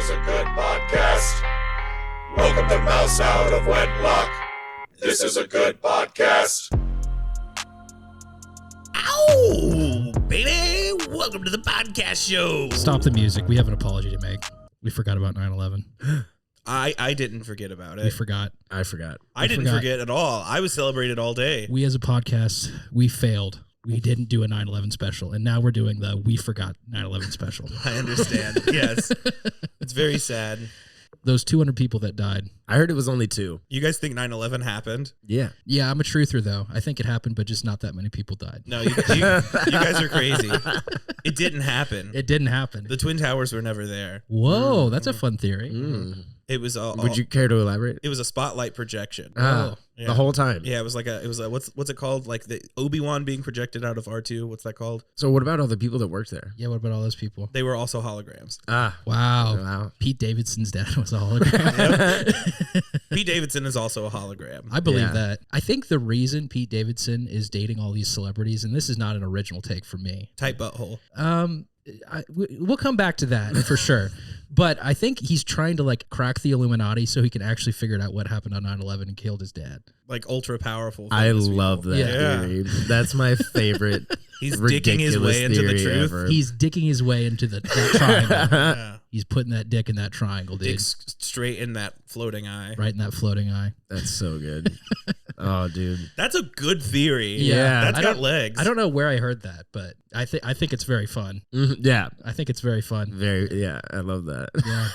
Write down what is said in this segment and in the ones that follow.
is a good podcast. Welcome to Mouse Out of Wedlock. This is a good podcast. Ow, baby! Welcome to the podcast show. Stop the music. We have an apology to make. We forgot about 9/11. I didn't forget about it. We forgot. I forgot. I didn't forget at all. I was celebrated all day. We as a podcast, we failed. We didn't do a 9/11 special, and now we're doing the We Forgot 9/11 special. I understand. Yes. It's very sad. Those 200 people that died. I heard it was only 2. You guys think 9/11 happened? Yeah. Yeah, I'm a truther, though. I think it happened, but just not that many people died. No, you guys are crazy. It didn't happen. It didn't happen. The Twin Towers were never there. Whoa, that's a fun theory. It was all. Would you care to elaborate? It was a spotlight projection. Oh. Yeah. The whole time. Yeah, it was what's it called? Like the Obi-Wan being projected out of R2. What's that called? So what about all the people that worked there? Yeah, what about all those people? They were also holograms. Wow. Wow. Pete Davidson's dad was a hologram. Pete Davidson is also a hologram. I believe that. I think the reason Pete Davidson is dating all these celebrities, and this is not an original take from me. Tight butthole. We'll come back to that for sure. But I think he's trying to like crack the Illuminati so he can actually figure out what happened on 9/11 and killed his dad. Like ultra powerful. I love that Yeah. theory. That's my favorite. He's dicking his way into the truth. Ever. He's dicking his way into that triangle. Yeah. He's putting that dick in that triangle, dude. Dicks straight in that floating eye. Right in that floating eye. That's so good. Oh, dude. That's a good theory. Yeah. That's I got don't- legs. I don't know where I heard that, but I think it's very fun. Yeah. I think it's very fun. Yeah. I love that. Yeah.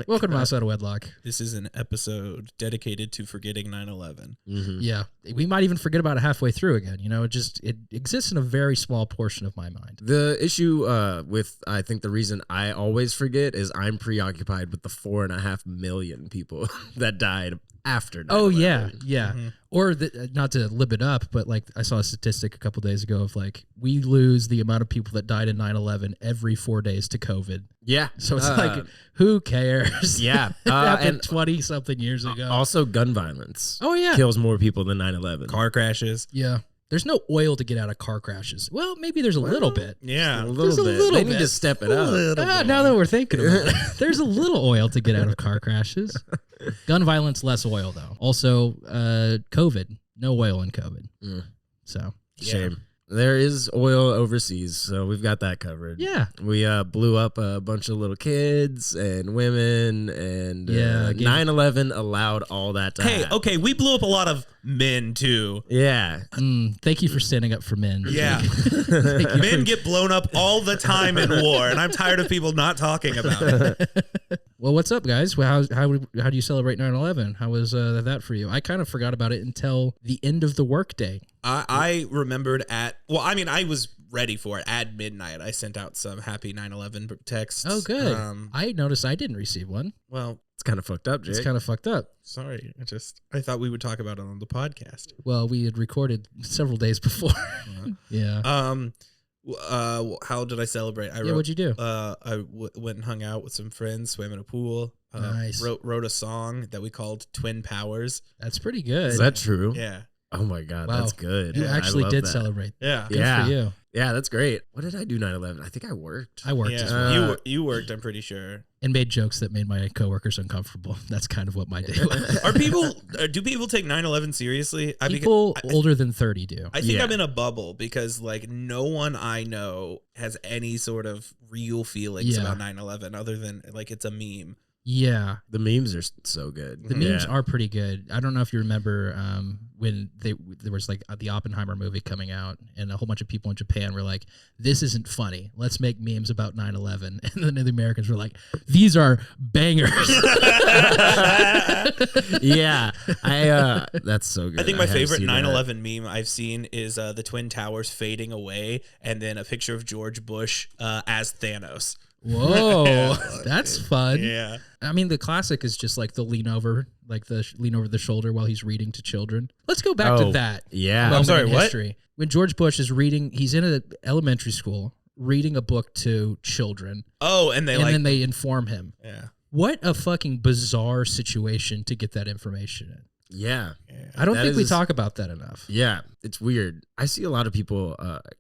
Welcome to Mouse Out of Wedlock. This is an episode dedicated to forgetting 9/11. Yeah. We might even forget about it halfway through again. You know, it exists in a very small portion of my mind. The issue with, I think the reason I always forget is I'm preoccupied with the 4.5 million people that died after 9/11. Oh, yeah. Yeah. Or not to lib it up, but like I saw a statistic a couple days ago of like we lose the amount of people that died in 9/11 every 4 days to COVID. Yeah. So it's like, who cares? Yeah. It happened And 20 something years ago. also gun violence. Oh, yeah. Kills more people than 9/11. Car crashes. Yeah. There's no oil to get out of car crashes. Well, maybe there's a little bit. Yeah. A There's little a bit. little They need bit. to step it up. Now that we're thinking about it, there's a little oil to get out of car crashes. Gun violence, less oil, though. Also, COVID. No oil in COVID. So, Shame. There is oil overseas, so we've got that covered. yeah. We blew up a bunch of little kids and women, and Yeah, 9/11 allowed all that to Hey, happen. okay, we blew up a lot of men too. Yeah. Thank you for standing up for men. Yeah. Thank you Men get blown up all the time in war, and I'm tired of people not talking about it. Well, what's up, guys? Well, how do you celebrate 9/11? How was that for you? I kind of forgot about it until the end of the workday. I remembered I was ready for it. At midnight, I sent out some happy 9/11 texts. Oh, good. I noticed I didn't receive one. Well, It's kind of fucked up, Jake. It's kind of fucked up. sorry. I thought we would talk about it on the podcast. Well, we had recorded several days before. Yeah. How did I celebrate? What'd you do? I went and hung out with some friends, swam in a pool. Nice. Wrote a song that we called Twin Powers. That's pretty good. Is that true? Yeah. Oh my God, Wow. that's good. You I actually love did that. celebrate. Yeah. Good Yeah. for you. Yeah, that's great. What did I do 9/11? I think I worked. I worked as well. Yeah. You worked, I'm pretty sure. And made jokes that made my coworkers uncomfortable. That's kind of what my day was. Do people take 9/11 seriously? People older than 30 do. I think Yeah. I'm in a bubble because like no one I know has any sort of real feelings Yeah. about 9/11 other than like it's a meme. Yeah. The memes are so good. The memes Yeah. are pretty good. I don't know if you remember when there was like the Oppenheimer movie coming out, and a whole bunch of people in Japan were like, "This isn't funny. Let's make memes about 9/11." And then the Americans were like, "These are bangers." Yeah, that's so good. I think my have favorite seen 9/11 meme I've seen is the Twin Towers fading away and then a picture of George Bush as Thanos. Whoa, that's fun. Yeah. I mean, the classic is just like the lean over the shoulder while he's reading to children. Let's go back to Oh, that. yeah. moment sorry, in what? history. When George Bush is reading, he's in an elementary school reading a book to children, Oh, and then they inform him. yeah. What a fucking bizarre situation to get that information in. Yeah. I don't That think we is- talk about that enough. Yeah, it's weird. I see a lot of people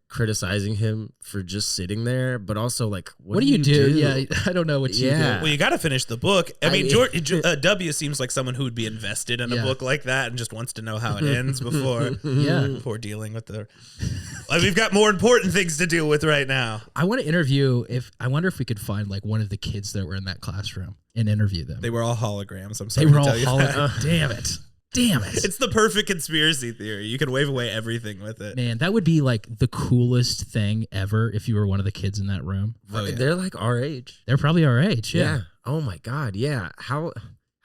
criticizing him for just sitting there, but also like, What do you do? Yeah, I don't know what you Yeah. do. Well, you got to finish the book. I mean, W seems like someone who would be invested in a Yeah. book like that and just wants to know how it ends before before dealing with the. Like, we've got more important things to deal with right now. I want to interview I wonder if we could find like one of the kids that were in that classroom and interview them. They were all holograms. I'm They sorry were to all tell you that. Damn it. Damn it. It's the perfect conspiracy theory. You can wave away everything with it. Man, that would be like the coolest thing ever if you were one of the kids in that room. Oh, yeah. They're like our age. They're probably our age. Yeah. Oh my God. Yeah. How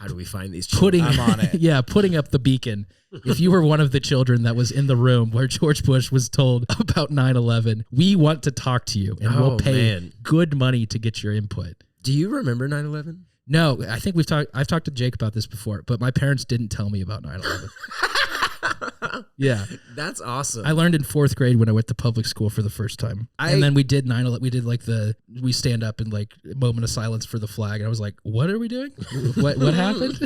do we find these Putting I'm on it. Yeah, putting up the beacon. If you were one of the children that was in the room where George Bush was told about 9/11, we want to talk to you and we'll pay good money to get your input. Do you remember 9/11? No, I think I've talked to Jake about this before, but my parents didn't tell me about 9/11. Yeah. That's awesome. I learned in 4th grade when I went to public school for the first time. And then we did 9/11. We did like we stand up and like moment of silence for the flag. And I was like, what are we doing? What happened?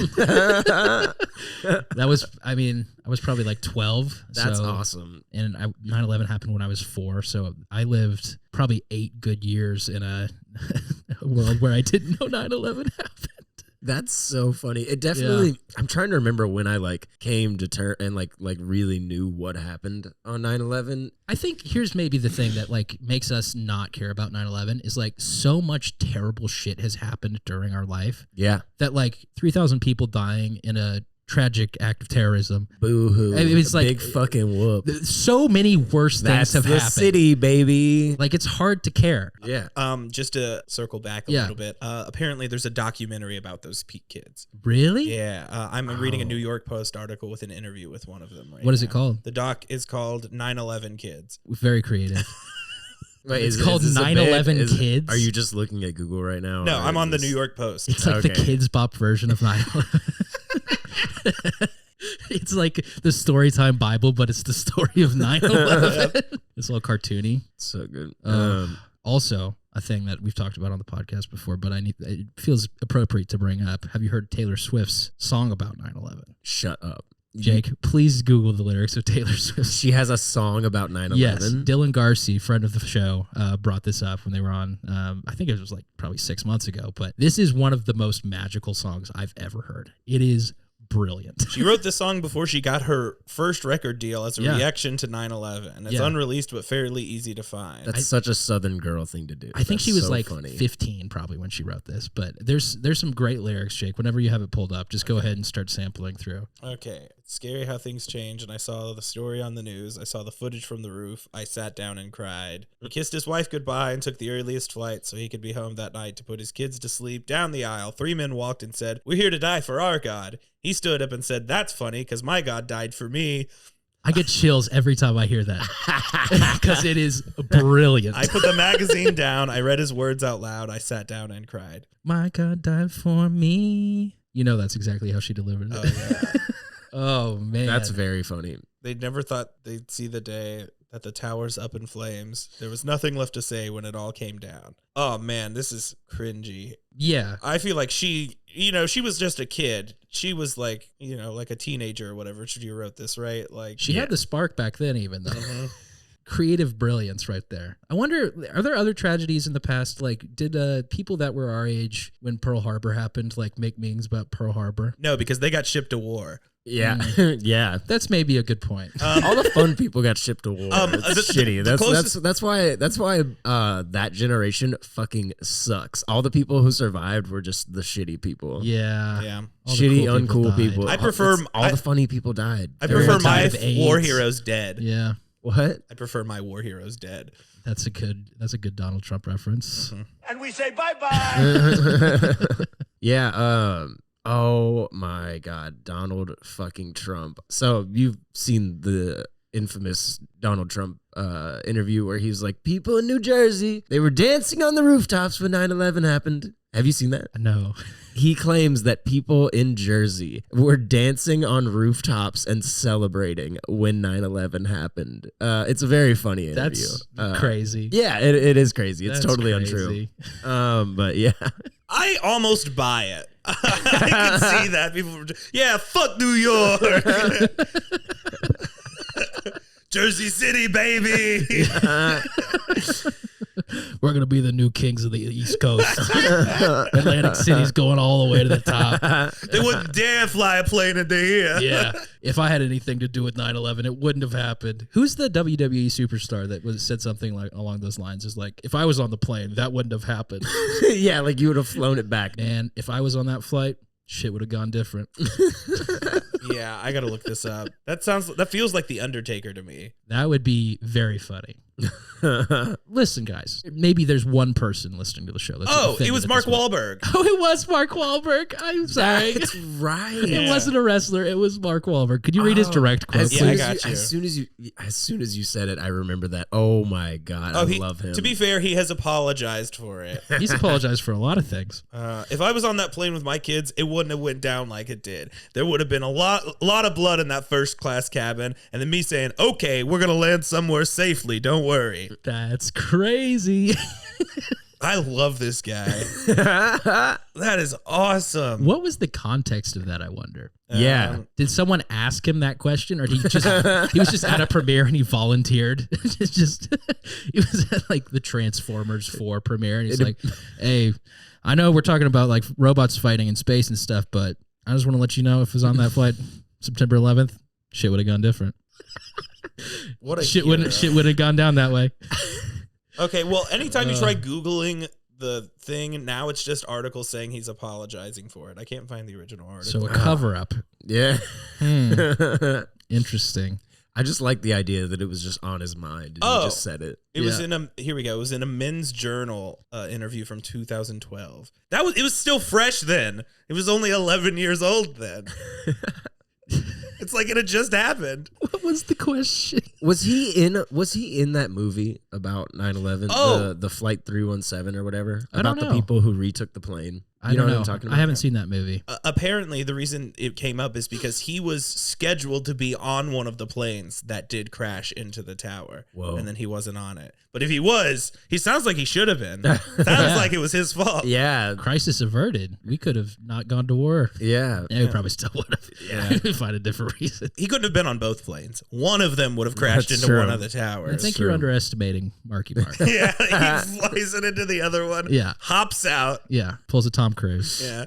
I was probably like 12. That's awesome. And 9/11 happened when I was 4. So I lived probably 8 good years in a world where I didn't know 9/11 happened. That's so funny. It definitely. I'm trying to remember when I like came to turn and like really knew what happened on 9/11. I think here's maybe the thing that like makes us not care about 9/11 is like so much terrible shit has happened during our life. Yeah. That like 3,000 people dying in a tragic act of terrorism. Boo hoo. I mean, it's like big fucking whoop. So many worse things have happened. City, baby. Like it's hard to care. Yeah. Just to circle back a little bit. Apparently, there's a documentary about those Peak kids. Really? Yeah. I'm reading a New York Post article with an interview with one of them. Right What is now. it called? The doc is called 9/11 Kids. Very creative. Wait, it's called 9/11 Kids. Are you just looking at Google right now? No, I'm on the New York Post. It's like the Kids Bop version of 9/11. It's like the Storytime Bible, but it's the story of 9/11. It's all cartoony. So good. Also, a thing that we've talked about on the podcast before, but it feels appropriate to bring up. Have you heard Taylor Swift's song about 9/11? Shut up. Jake, please Google the lyrics of Taylor Swift. She has a song about 9/11. Yes, Dylan Garcia, friend of the show, brought this up when they were on. I think it was like probably 6 months ago, but this is one of the most magical songs I've ever heard. It is brilliant. She wrote this song before she got her first record deal as a reaction to 9/11. It's unreleased but fairly easy to find. That's such a Southern girl thing to do. I think she was so like funny. 15 probably when she wrote this, but there's some great lyrics, Jake. Whenever you have it pulled up, just go ahead and start sampling through. Okay. It's scary how things change, and I saw the story on the news. I saw the footage from the roof. I sat down and cried. He kissed his wife goodbye and took the earliest flight so he could be home that night to put his kids to sleep. Down the aisle, 3 men walked and said, "We're here to die for our God." He stood up and said, "That's funny, because my God died for me." I get chills every time I hear that because it is brilliant. I put the magazine down. I read his words out loud. I sat down and cried. My God died for me. You know that's exactly how she delivered it. Oh, yeah. Oh, man. That's very funny. They never thought they'd see the day that the tower's up in flames. There was nothing left to say when it all came down. Oh, man, this is cringy. Yeah. I feel like she was just a kid. She was like, like a teenager or whatever. She wrote this, right? Like She had the spark back then even, though. Creative brilliance right there. I wonder, are there other tragedies in the past? Like, did people that were our age when Pearl Harbor happened, like, make memes about Pearl Harbor? No, because they got shipped to war. Yeah. Yeah. That's maybe a good point. All the fun people got shipped to war. That's shitty. That's why that generation fucking sucks. All the people who survived were just the shitty people. Yeah. Yeah. All the Shitty, cool uncool people. I prefer all the funny people died. I prefer Everyone my died of AIDS. war heroes dead. Yeah. What? I prefer my war heroes dead. That's a good Donald Trump reference. Mm-hmm. And we say bye-bye. Yeah. Oh my God, Donald fucking Trump. So you've seen the infamous Donald Trump interview where he was like, people in New Jersey, they were dancing on the rooftops when 9/11 happened. Have you seen that? No. He claims that people in Jersey were dancing on rooftops and celebrating when 9/11 happened. It's a very funny interview. That's crazy. Yeah, it is crazy. It's That's totally crazy. untrue. But yeah. I almost buy it. I can see that. People were fuck New York. Jersey City, baby. We're going to be the new kings of the East Coast. Atlantic City's going all the way to the top. They wouldn't dare fly a plane into here. Yeah. If I had anything to do with 9/11, it wouldn't have happened. Who's the WWE superstar that said something like along those lines? Is like, if I was on the plane, that wouldn't have happened. Yeah, like you would have flown it back. And if I was on that flight, shit would have gone different. Yeah, I gotta look this up. That feels like the Undertaker to me. That would be very funny. Listen, guys, maybe there's one person listening to the show. That's It was Mark Wahlberg. Oh, it was Mark Wahlberg. I'm sorry. That's right. It wasn't a wrestler. It was Mark Wahlberg. Could you read his direct quote, As Yeah, soon I as got you. As soon as you said it, I remember that. Oh my god, I love him. To be fair, he has apologized for it. He's apologized for a lot of things. If I was on that plane with my kids, it wouldn't have went down like it did. There would have been a lot of blood in that first class cabin, and then me saying, "Okay, we're gonna land somewhere safely. Don't worry." That's crazy. I love this guy. That is awesome. What was the context of that, I wonder? Yeah. Did someone ask him that question, or did he was just at a premiere and he volunteered? It was at like the Transformers 4 premiere, and he's like, "Hey, I know we're talking about like robots fighting in space and stuff, but I just want to let you know if it was on that flight September 11th, shit would have gone different. What a shit hero. wouldn't have gone down that way." Okay, well, anytime you try Googling the thing, now it's just articles saying he's apologizing for it. I can't find the original article. So a cover up. Yeah. Interesting. I just like the idea that it was just on his mind and he just said it. It was here we go. It was in a Men's Journal interview from 2012. It was still fresh then. It was only 11 years old then. It's like it had just happened. What was the question? Was he in that movie about 9/11? Oh. The Flight 317 or whatever? I don't About the know. people who retook the plane. I don't know. what I'm talking about? I haven't seen that movie. Apparently, the reason it came up is because he was scheduled to be on one of the planes that did crash into the tower. Whoa. And then he wasn't on it. But if he was, he sounds like he should have been. Sounds like it was his fault. Yeah. Crisis averted. We could have not gone to war. Yeah. Yeah, we probably still would have. Yeah. We find a different reason. He couldn't have been on both planes. One of them would have crashed That's into true. one of the I towers. think true. you're underestimating Marky Mark. Yeah, he flies it into the other one. Yeah. Hops out. Yeah, pulls a Tom Cruise. Yeah.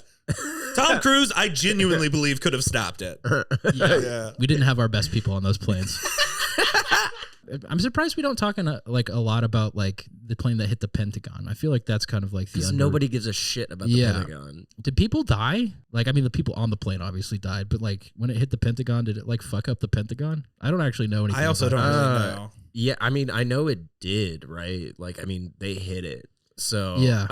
Tom Cruise, I genuinely believe, could have stopped it. Yeah. We didn't have our best people on those planes. I'm surprised we don't talk a lot about like the plane that hit the Pentagon. I feel like that's kind of like the Because nobody gives a shit about the Yeah. Pentagon. Did people die? Like, I mean, the people on the plane obviously died, but like when it hit the Pentagon, did it like fuck up the Pentagon? I don't actually know anything. I also about don't it. really know. Yeah, I mean, I know it did, right? Like, I mean, they hit it. So Yeah.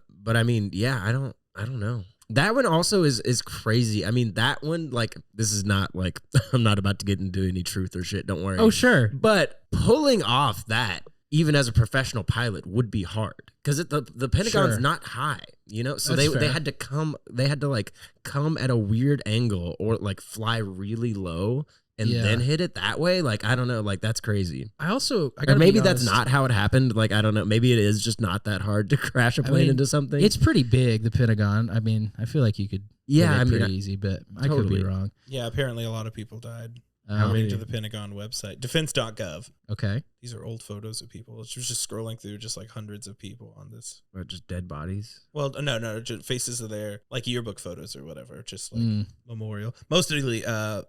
but I mean, yeah, I don't know. That one also is crazy. I mean, that one, like, this is not like I'm not about to get into any truth or shit. Don't worry. Oh, sure. But pulling off that, even as a professional pilot, would be hard because the Pentagon's Sure. not high, you know. So That's they fair. had to come at a weird angle or like fly really low and Yeah. then hit it that way. Like, I don't know. Like, that's crazy. I Or gotta maybe be that's honest, not how it happened. Like, I don't know. Maybe it is just not that hard to crash a plane mean, into something. It's pretty big, the Pentagon. I mean, I feel like you could. Yeah, hit it I mean, pretty easy, but I could totally. be wrong. Yeah, apparently a lot of people died. How According many? to the Pentagon website. Defense.gov. Okay. These These are old photos of people. It's just scrolling through just like hundreds of people on this. Or just dead bodies. Well, no, just faces of their like yearbook photos or whatever. Just like Mm. memorial. Mostly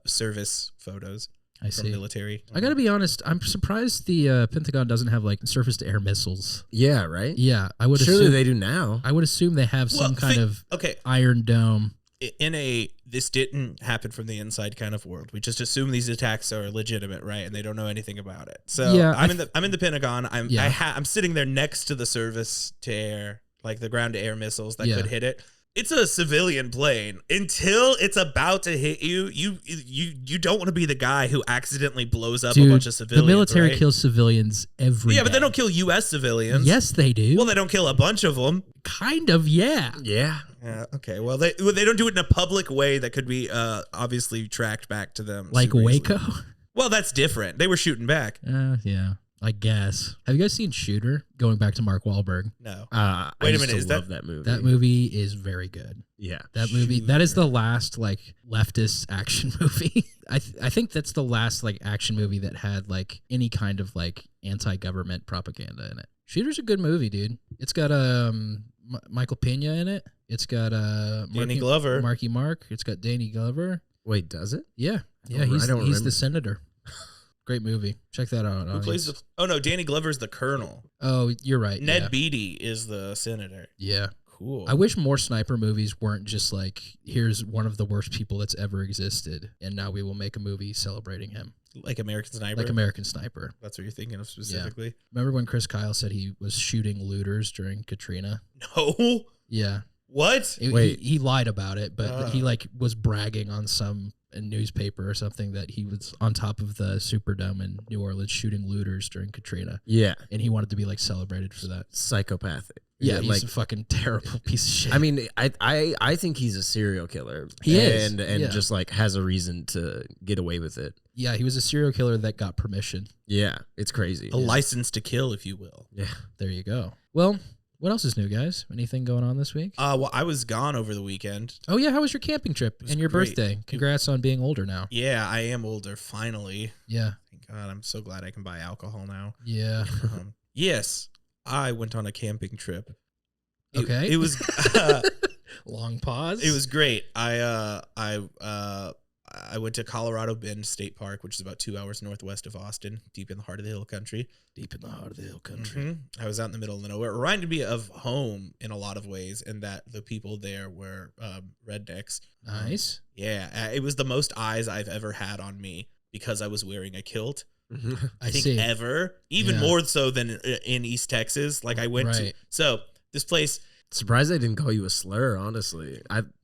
service photos I from see. military. I gotta be honest. I'm surprised the Pentagon doesn't have like surface-to-air missiles. Yeah, right? Yeah, I would Surely assume they do now. I would assume they have some kind of Okay, iron dome. in a this didn't happen from the inside kind of world. We just assume these attacks are legitimate, right? And they don't know anything about it. So Yeah, I'm in the Pentagon. I'm Yeah. I'm sitting there next to the service to air, like the ground to air missiles that Yeah. could hit it. It's a civilian plane. Until it's about to hit you, you don't want to be the guy who accidentally blows up a bunch of civilians. the military right? kills civilians every Yeah, but they day. don't kill U.S. civilians. Yes, they do. Well, they don't kill a bunch of them. kind of, yeah. Yeah. Yeah. Okay. Well, they don't do it in a public way that could be obviously tracked back to them. Like super easily. Waco. Well, that's different. They were shooting back. Yeah. I guess. Have you guys seen Shooter? Going back to Mark Wahlberg. No. I Wait a used minute, to is love that movie. That movie is very good. Yeah. That movie, that is the last like leftist action movie. I think that's the last like action movie that had like any kind of like anti-government propaganda in it. Shooter's a good movie, dude. It's got Michael Pena in it. It's got Danny Glover. Marky Mark. It's got Danny Glover. Wait, does it? Yeah, I he's don't the remember. senator. Great movie. Check that out. Who plays the? Oh no, Danny Glover's the colonel. Oh, you're right. Ned Beatty is the senator. Yeah. Cool. I wish more sniper movies weren't just like, here's one of the worst people that's ever existed, and now we will make a movie celebrating him. Like American Sniper. Like American Sniper. That's what you're thinking of specifically. Remember when Chris Kyle said he was shooting looters during Katrina? No. Yeah. What? Wait. He lied about it, but he like was bragging on some newspaper or something that he was on top of the Superdome in New Orleans shooting looters during Katrina. Yeah. And he wanted to be like celebrated for that. Psychopathic. Yeah, he's like a fucking terrible piece of shit. I mean, I think he's a serial killer. He is, and yeah. just like has a reason to get away with it. Yeah, he was a serial killer that got permission. Yeah, it's crazy. A license to kill, if you will. Yeah. There you go. Well, what else is new, guys? Anything going on this week? Well, I was gone over the weekend. Oh yeah, how was your camping trip was and your great. birthday? Congrats on being older now. Yeah, I am older finally. Yeah. Thank God, I'm so glad I can buy alcohol now. Yeah. Yes, I went on a camping trip. Okay. It was Long pause. it was great. I went to Colorado Bend State Park, which is about 2 hours northwest of Austin, deep in the heart of the hill country. deep in the heart of the hill country. Mhm. I was out in the middle of nowhere. It reminded me of home in a lot of ways, in that the people there were rednecks. Nice. Yeah, it was the most eyes I've ever had on me because I was wearing a kilt. I think see. ever, even Yeah. more so than in East Texas. Like I went to, Right. so this place, Surprised I didn't call you a slur, honestly.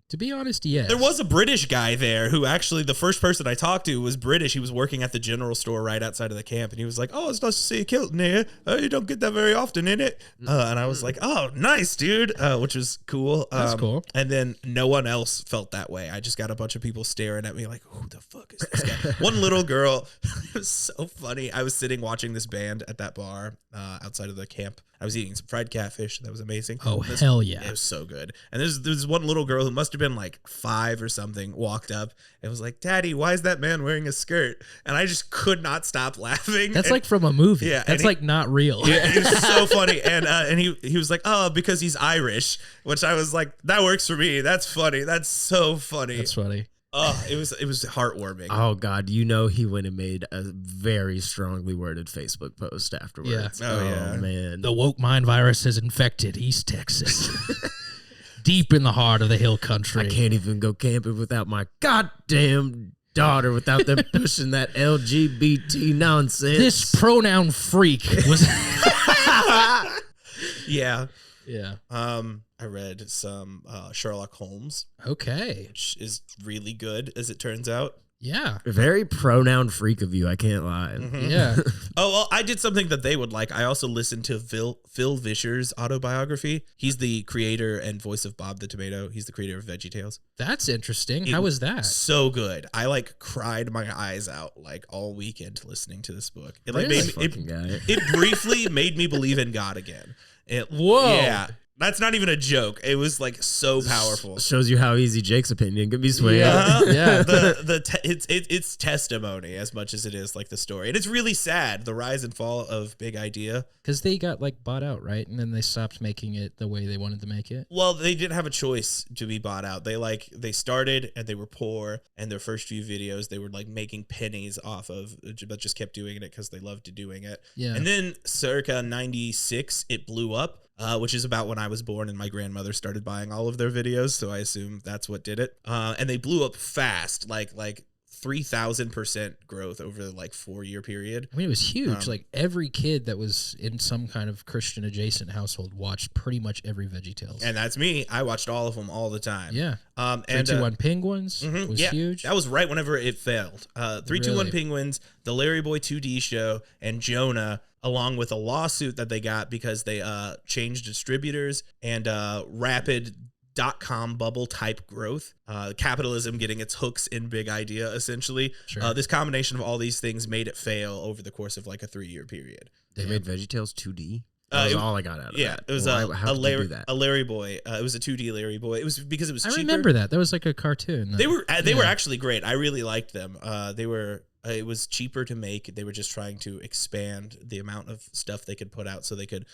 To be honest, yes. there was a British guy there who actually, the first person I talked to was British. He was working at the general store right outside of the camp, and he was like, "Oh, it's nice to see a kilt in here. You don't get that very often, in it." And I was like, "Oh, nice, dude," which was cool. That's cool. And then no one else felt that way. I just got a bunch of people staring at me like, "Who the fuck is this guy?" One little girl, it was so funny. I was sitting watching this band at that bar outside of the camp. I was eating some fried catfish. That was amazing. Oh, hell yeah. It was so good. And there's one little girl who must have been like 5 or something, walked up and was like, "Daddy, why is that man wearing a skirt?" And I just could not stop laughing. That's And- like from a movie. Yeah, That's and like not real. yeah, it was so funny. And he was like, "Oh, because he's Irish," which I was like, "That works for me. That's funny. That's so funny." That's funny. Oh, it was heartwarming. Oh God, you know he went and made a very strongly worded Facebook post afterwards. Yeah. Oh, yeah. Man. The woke mind virus has infected East Texas. Deep in the heart of the hill country. I can't even go camping without my goddamn daughter without them pushing that LGBT nonsense. This pronoun freak was. Yeah. Yeah. I read some Sherlock Holmes, Okay. which is really good, as it turns out. Yeah. Very pronoun freak of you, I can't lie. Yeah. Oh, well, I did something that they would like. I also listened to Phil Vischer's autobiography. He's the creator and voice of Bob the Tomato. He's the creator of Veggie Tales. That's interesting. It How was that? So good. I like cried my eyes out like all weekend listening to this book. It like Really? made me, Fucking guy. it briefly made me believe in God again. Whoa. Yeah. That's not even a joke. It was like so powerful. Shows you how easy Jake's opinion can be swayed. Yeah. Yeah. It's testimony as much as it is like the story, and it's really sad, the rise and fall of Big Idea. Because they got like bought out, right? And then they stopped making it the way they wanted to make it. Well, they didn't have a choice to be bought out. They started and they were poor, and their first few videos they were like making pennies off of, but just kept doing it because they loved doing it. Yeah. And then circa 96, it blew up. Which is about when I was born and my grandmother started buying all of their videos. So I assume that's what did it. And they blew up fast, like 3,000% growth over like 4-year period. I mean, it was huge. Like every kid that was in some kind of Christian adjacent household watched pretty much every Veggie Tales. And that's me. I watched all of them all the time. Yeah. And 321 Penguins was yeah, huge. That was right whenever it failed. 321 Really? Penguins, the Larry Boy 2D show, and Jonah, along with a lawsuit that they got because they changed distributors, and Rapid dot-com bubble type growth, capitalism getting its hooks in big idea, essentially. Sure. This combination of all these things made it fail over the course of like a 3-year period. They made Veggie Tales 2D. That was all I got out of that. It was how could you do that? a Larry Boy. It was a 2D Larry Boy. It was because it was cheaper. I remember that. That was like a cartoon. They were actually great. I really liked them. It was cheaper to make. They were just trying to expand the amount of stuff they could put out so they could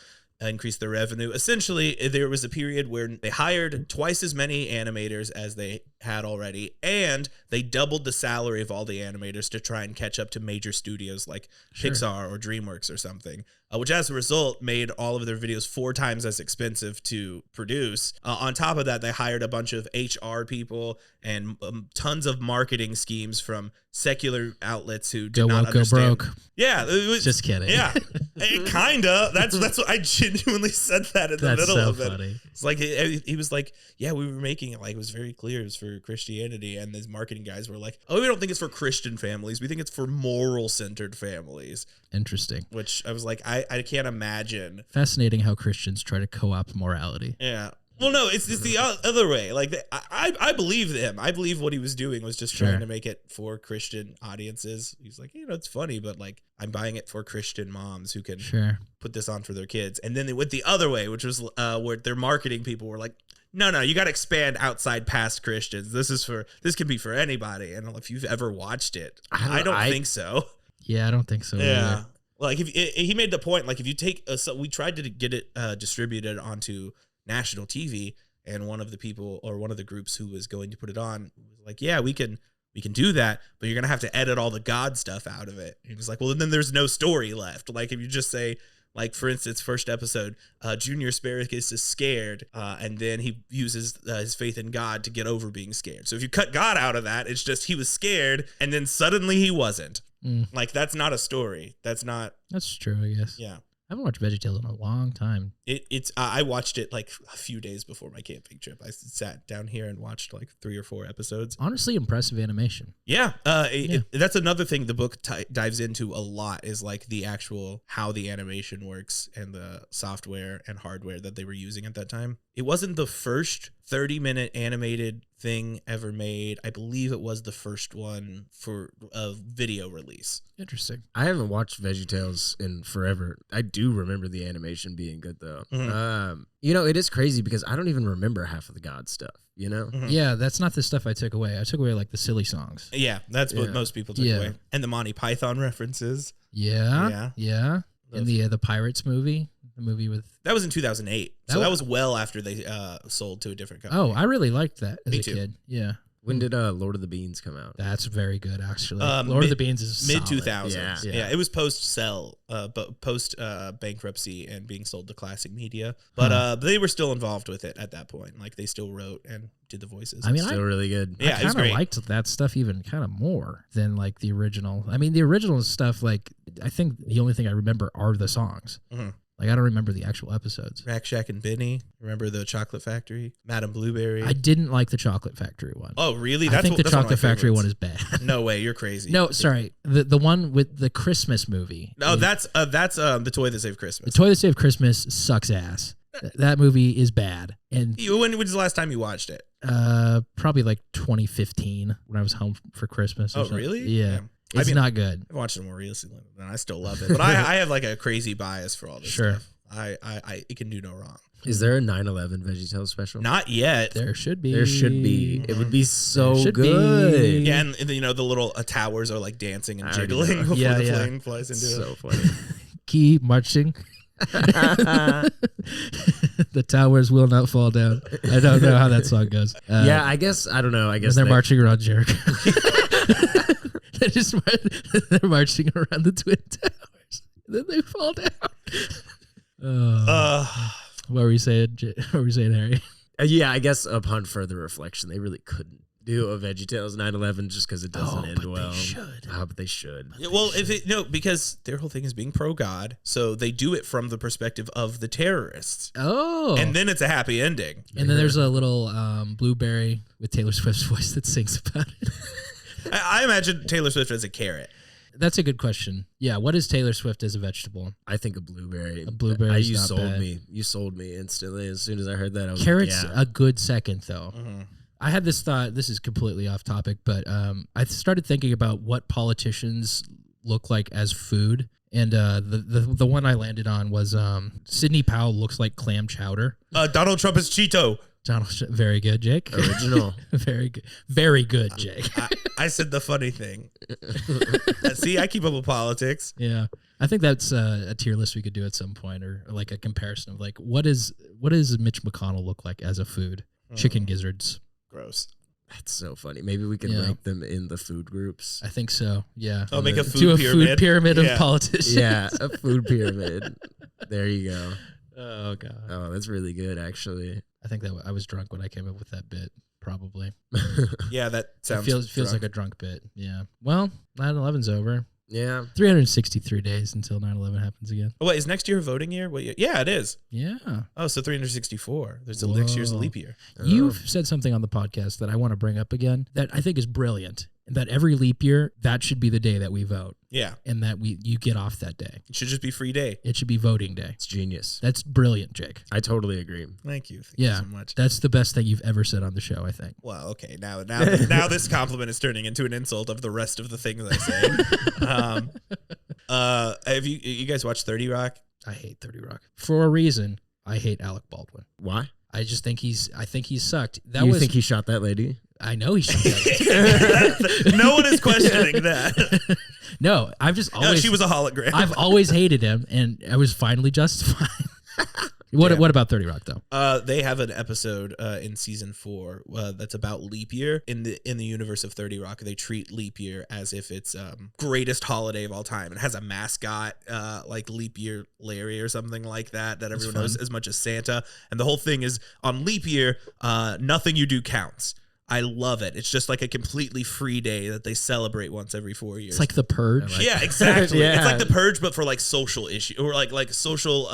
increase their revenue. Essentially, there was a period where they hired twice as many animators as they had already, and they doubled the salary of all the animators to try and catch up to major studios like Pixar or DreamWorks or something, which as a result made all of their videos 4 times as expensive to produce. On top of that, they hired a bunch of HR people and tons of marketing schemes from secular outlets who did not understand. Go broke. Yeah, it was Just kidding. Yeah, kinda. That's what I genuinely said that in the middle of it. Funny. It's like he was like, yeah, we were making it like it was very clear it was for Christianity, and these marketing guys were like, oh, we don't think it's for Christian families. We think it's for moral centered families. Interesting. Which I was like, I can't imagine. Fascinating how Christians try to co-opt morality. Yeah. Well, no, it's the other way. Like, I believe him. I believe what he was doing was just trying to make it for Christian audiences. He's like, it's funny, but like, I'm buying it for Christian moms who can put this on for their kids. And then they went the other way, which was where their marketing people were like, no, you got to expand outside past Christians. This can be for anybody. And if you've ever watched it, I don't think so. Yeah, I don't think so. Yeah. Either. Like he made the point, like if you take, we tried to get it distributed onto national TV, and one of the people or one of the groups who was going to put it on was like, yeah, we can do that, but you're gonna have to edit all the God stuff out of it. And he was like, well, then there's no story left. Like if you just say, like for instance, first episode, Junior Asparagus is scared, and then he uses his faith in God to get over being scared. So if you cut God out of that, it's just he was scared, and then suddenly he wasn't. Like that's not a story. That's true, I guess. Yeah. I haven't watched Veggie Tales in a long time. I watched it like a few days before my camping trip. I sat down here and watched like 3 or 4 episodes. Honestly, impressive animation. Yeah. That's another thing the book dives into a lot, is like the actual how the animation works and the software and hardware that they were using at that time. It wasn't the first 30-minute animated thing ever made. I believe it was the first one for a video release. Interesting. I haven't watched Veggie Tales in forever. I do remember the animation being good though. Mm-hmm. It is crazy because I don't even remember half of the God stuff. Mm-hmm. Yeah, that's not the stuff I took away. I took away like the silly songs. Yeah, that's what most people took away, and the Monty Python references. Yeah. And the Pirates movie. The movie with that was in 2008, so that was well after they sold to a different company. Oh, I really liked that as Me a too. kid. Yeah. When did Lord of the Beans come out? That's very good, actually. Lord of the Beans is mid solid. 2000s. Yeah, it was post bankruptcy and being sold to Classic Media, but they were still involved with it at that point. Like they still wrote and did the voices. I mean, still really good. Yeah, I kind of liked that stuff even kind of more than like the original. I mean, the original stuff, like I think the only thing I remember are the songs. Mm-hmm. Like, I don't remember the actual episodes. Rack Shack and Benny. Remember the Chocolate Factory? Madame Blueberry. I didn't like the Chocolate Factory one. Oh, really? I think the Chocolate Factory one is bad. No way, you're crazy. No, sorry. The one with the Christmas movie. No, that's The Toy That Saved Christmas. The Toy That Saved Christmas sucks ass. That movie is bad. And when was the last time you watched it? Probably like 2015 when I was home for Christmas. Oh, really? Yeah. It's not good. I've watched it more recently, and I still love it. But I have like a crazy bias for all this stuff. It can do no wrong. Is there a 9/11 Veggie Tales special? Not yet. There should be. There should be. It would be so good. Yeah, and the little towers are like dancing and jiggling before the plane flies into it. So funny. Keep marching. The towers will not fall down. I don't know how that song goes. I guess I don't know. I guess they're marching around Jericho. They're marching around the Twin Towers. Then they fall down. What were you saying? Harry? I guess upon further reflection, they really couldn't do a Veggie Tales 9/11 just because it doesn't end well. They should. But they should. Yeah, well, because their whole thing is being pro-God, so they do it from the perspective of the terrorists. Oh, and then it's a happy ending. And then there's a little blueberry with Taylor Swift's voice that sings about it. I imagine Taylor Swift as a carrot. That's a good question. Yeah, what is Taylor Swift as a vegetable? I think a blueberry. A blueberry is You not sold bad. me. You sold me instantly. As soon as I heard that, I was Carrot's like, yeah. a good second, though. Mm-hmm. I had this thought. This is completely off topic, but I started thinking about what politicians look like as food, and the one I landed on was Sidney Powell looks like clam chowder. Donald Trump is Cheeto. Very good, Jake. Original. Very good, Jake. I said the funny thing. See, I keep up with politics. Yeah, I think that's a tier list we could do at some point, or like a comparison of like what does Mitch McConnell look like as a food? Chicken gizzards. Gross. That's so funny. Maybe we can rank them in the food groups. I think so. Yeah. I'll make a food to a pyramid. food pyramid Yeah. of politicians. Yeah, a food pyramid. There you go. Oh god. Oh, that's really good, actually. I think that I was drunk when I came up with that bit. Probably. Yeah, that sounds Feels like a drunk bit. Yeah. Well, 9/11's over. Yeah. 363 days until 9/11 happens again. Oh, wait, is next year a voting year? What year? Yeah, it is. Yeah. Oh, so 364. There's the next year's a Whoa. leap year. You've said something on the podcast that I want to bring up again that I think is brilliant. That every leap year, that should be the day that we vote, Yeah, and that you get off that day. it should just be free day. It should be voting day. It's genius. That's brilliant, Jake. I totally agree. Thank you. Thank Yeah. you so much. That's the best thing you've ever said on the show, I think. Well, okay. Now this compliment is turning into an insult of the rest of the things I say. Have you guys watched 30 Rock? I hate 30 Rock. For a reason, I hate Alec Baldwin. Why? I just think he's sucked. You think he shot that lady? I know he should that. No one is questioning that. No, I've just No, always she was a hologram. I've always hated him, and I was finally justified. What about 30 Rock though? They have an episode in season 4 that's about leap year. In the universe of 30 Rock, they treat leap year as if it's greatest holiday of all time. It has a mascot like Leap Year Larry or something like that everyone knows as much as Santa. And the whole thing is on leap year, nothing you do counts. I love it. It's just like a completely free day that they celebrate once every 4 years. It's like The Purge. Yeah, exactly. Yeah. It's like the Purge, but for like social issue or like social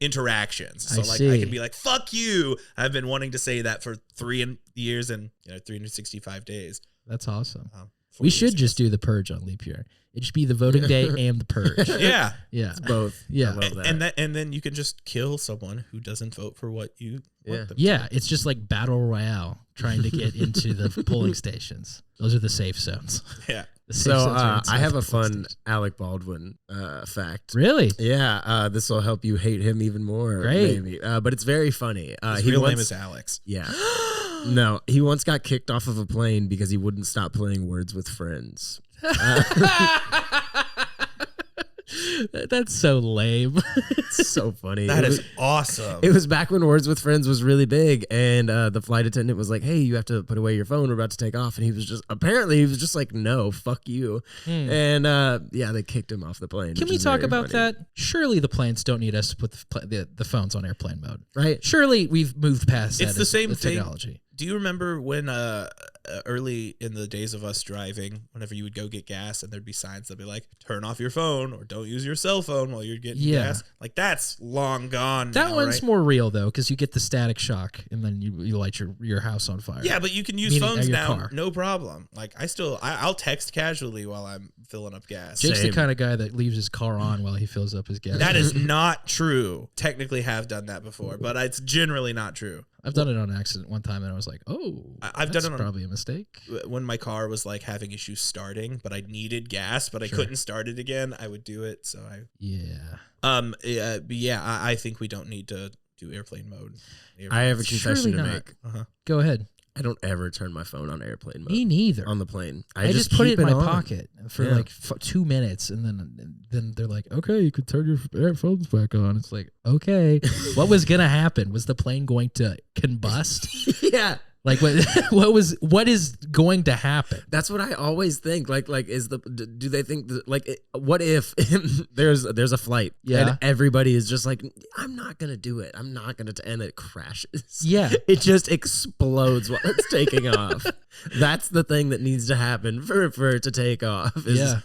interactions. So I like see. I can be like, "Fuck you." I've been wanting to say that for 3 years and 365 days. That's awesome. 4 We years should ago. just do the Purge on leap year. It should be the voting day and the Purge. Yeah. Yeah. Both. Yeah. I love that. And then you can just kill someone who doesn't vote for what you want them to. Yeah, it's just like battle royale trying to get into the polling stations. Those are the safe zones. Yeah. The safe So zones are I inside have the a polling fun stations. Alec Baldwin fact. Really? Yeah, this will help you hate him even more. Great. Maybe. But it's very funny. His real name is Alex. Yeah. No, he once got kicked off of a plane because he wouldn't stop playing Words with Friends. That's so lame. It's so funny. That It is was- awesome. It was back when Words with Friends was really big, and the flight attendant was like, "Hey, you have to put away your phone. We're about to take off." And he was just like, "No, fuck you." And yeah, they kicked him off the plane. Can which we is talk very about funny. that? Surely the planes don't need us to put the phones on airplane mode. Right? Surely we've moved past that. It's the as same with thing. technology. Do you remember when early in the days of us driving, whenever you would go get gas and there'd be signs that'd be like, "Turn off your phone" or "Don't use your cell phone while you're getting Yeah. gas"? Like that's long gone. That now, one's right? more real though, because you get the static shock and then you light your house on fire. Yeah, but you can use Meaning, phones your now, car. no problem. Like I'll text casually while I'm filling up gas. Jake's Same. the kind of guy that leaves his car on while he fills up his gas. That is not true. Technically have done that before, but it's generally not true. I've done it on accident one time, and I was like, "Oh, I've that's done it on- probably a mistake." When my car was like having issues starting, but I needed gas, but I couldn't start it again, I would do it. So I think we don't need to do airplane mode. I have a confession Surely to not. make. Go ahead. I don't ever turn my phone on airplane mode. Me neither. On the plane. I just put it keep in my on. pocket for Yeah. like 2 minutes, and then they're like, "Okay, you can turn your phones back on." It's like, okay, what was gonna happen? Was the plane going to combust? Yeah. Like what is going to happen? That's what I always think. Like do they think what if there's a flight Yeah. and everybody is just like, "I'm not gonna do it. I'm not gonna," and it crashes. Yeah. It just explodes while it's taking off. That's the thing that needs to happen for it to take off. Yeah.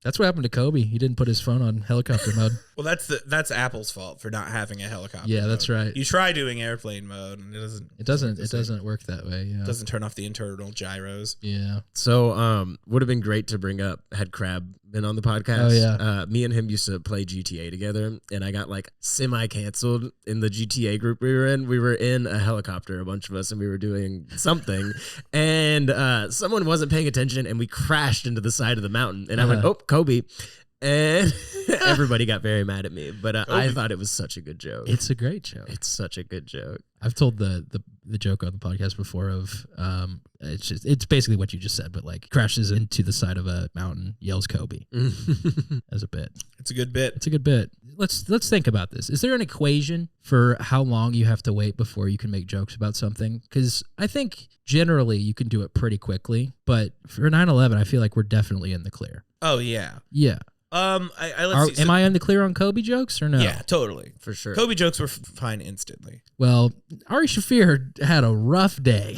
That's what happened to Kobe. He didn't put his phone on helicopter mode. Well, that's Apple's fault for not having a helicopter. Yeah, that's mode. right. You try doing airplane mode, and it doesn't work that way. Yeah. It doesn't turn off the internal gyros. Yeah. So, would have been great to bring up had Crab been on the podcast. Oh, yeah. Me and him used to play GTA together, and I got like semi-canceled in the GTA group we were in. We were in a helicopter, a bunch of us, and we were doing something, and someone wasn't paying attention, and we crashed into the side of the mountain, and I went, "Oh, Kobe." And everybody got very mad at me, but I thought it was such a good joke. It's a great joke. It's such a good joke. I've told the joke on the podcast before of it's basically what you just said, but like crashes into the side of a mountain, yells Kobe as a bit. It's a good bit. It's a good bit. Let's think about this. Is there an equation for how long you have to wait before you can make jokes about something? Because I think generally you can do it pretty quickly, but for 9/11, I feel like we're definitely in the clear. Oh yeah. Yeah. Let's see. Am I in the clear on Kobe jokes or no? Yeah, totally. For sure. Kobe jokes were fine instantly. Well, Ari Shaffir had a rough day.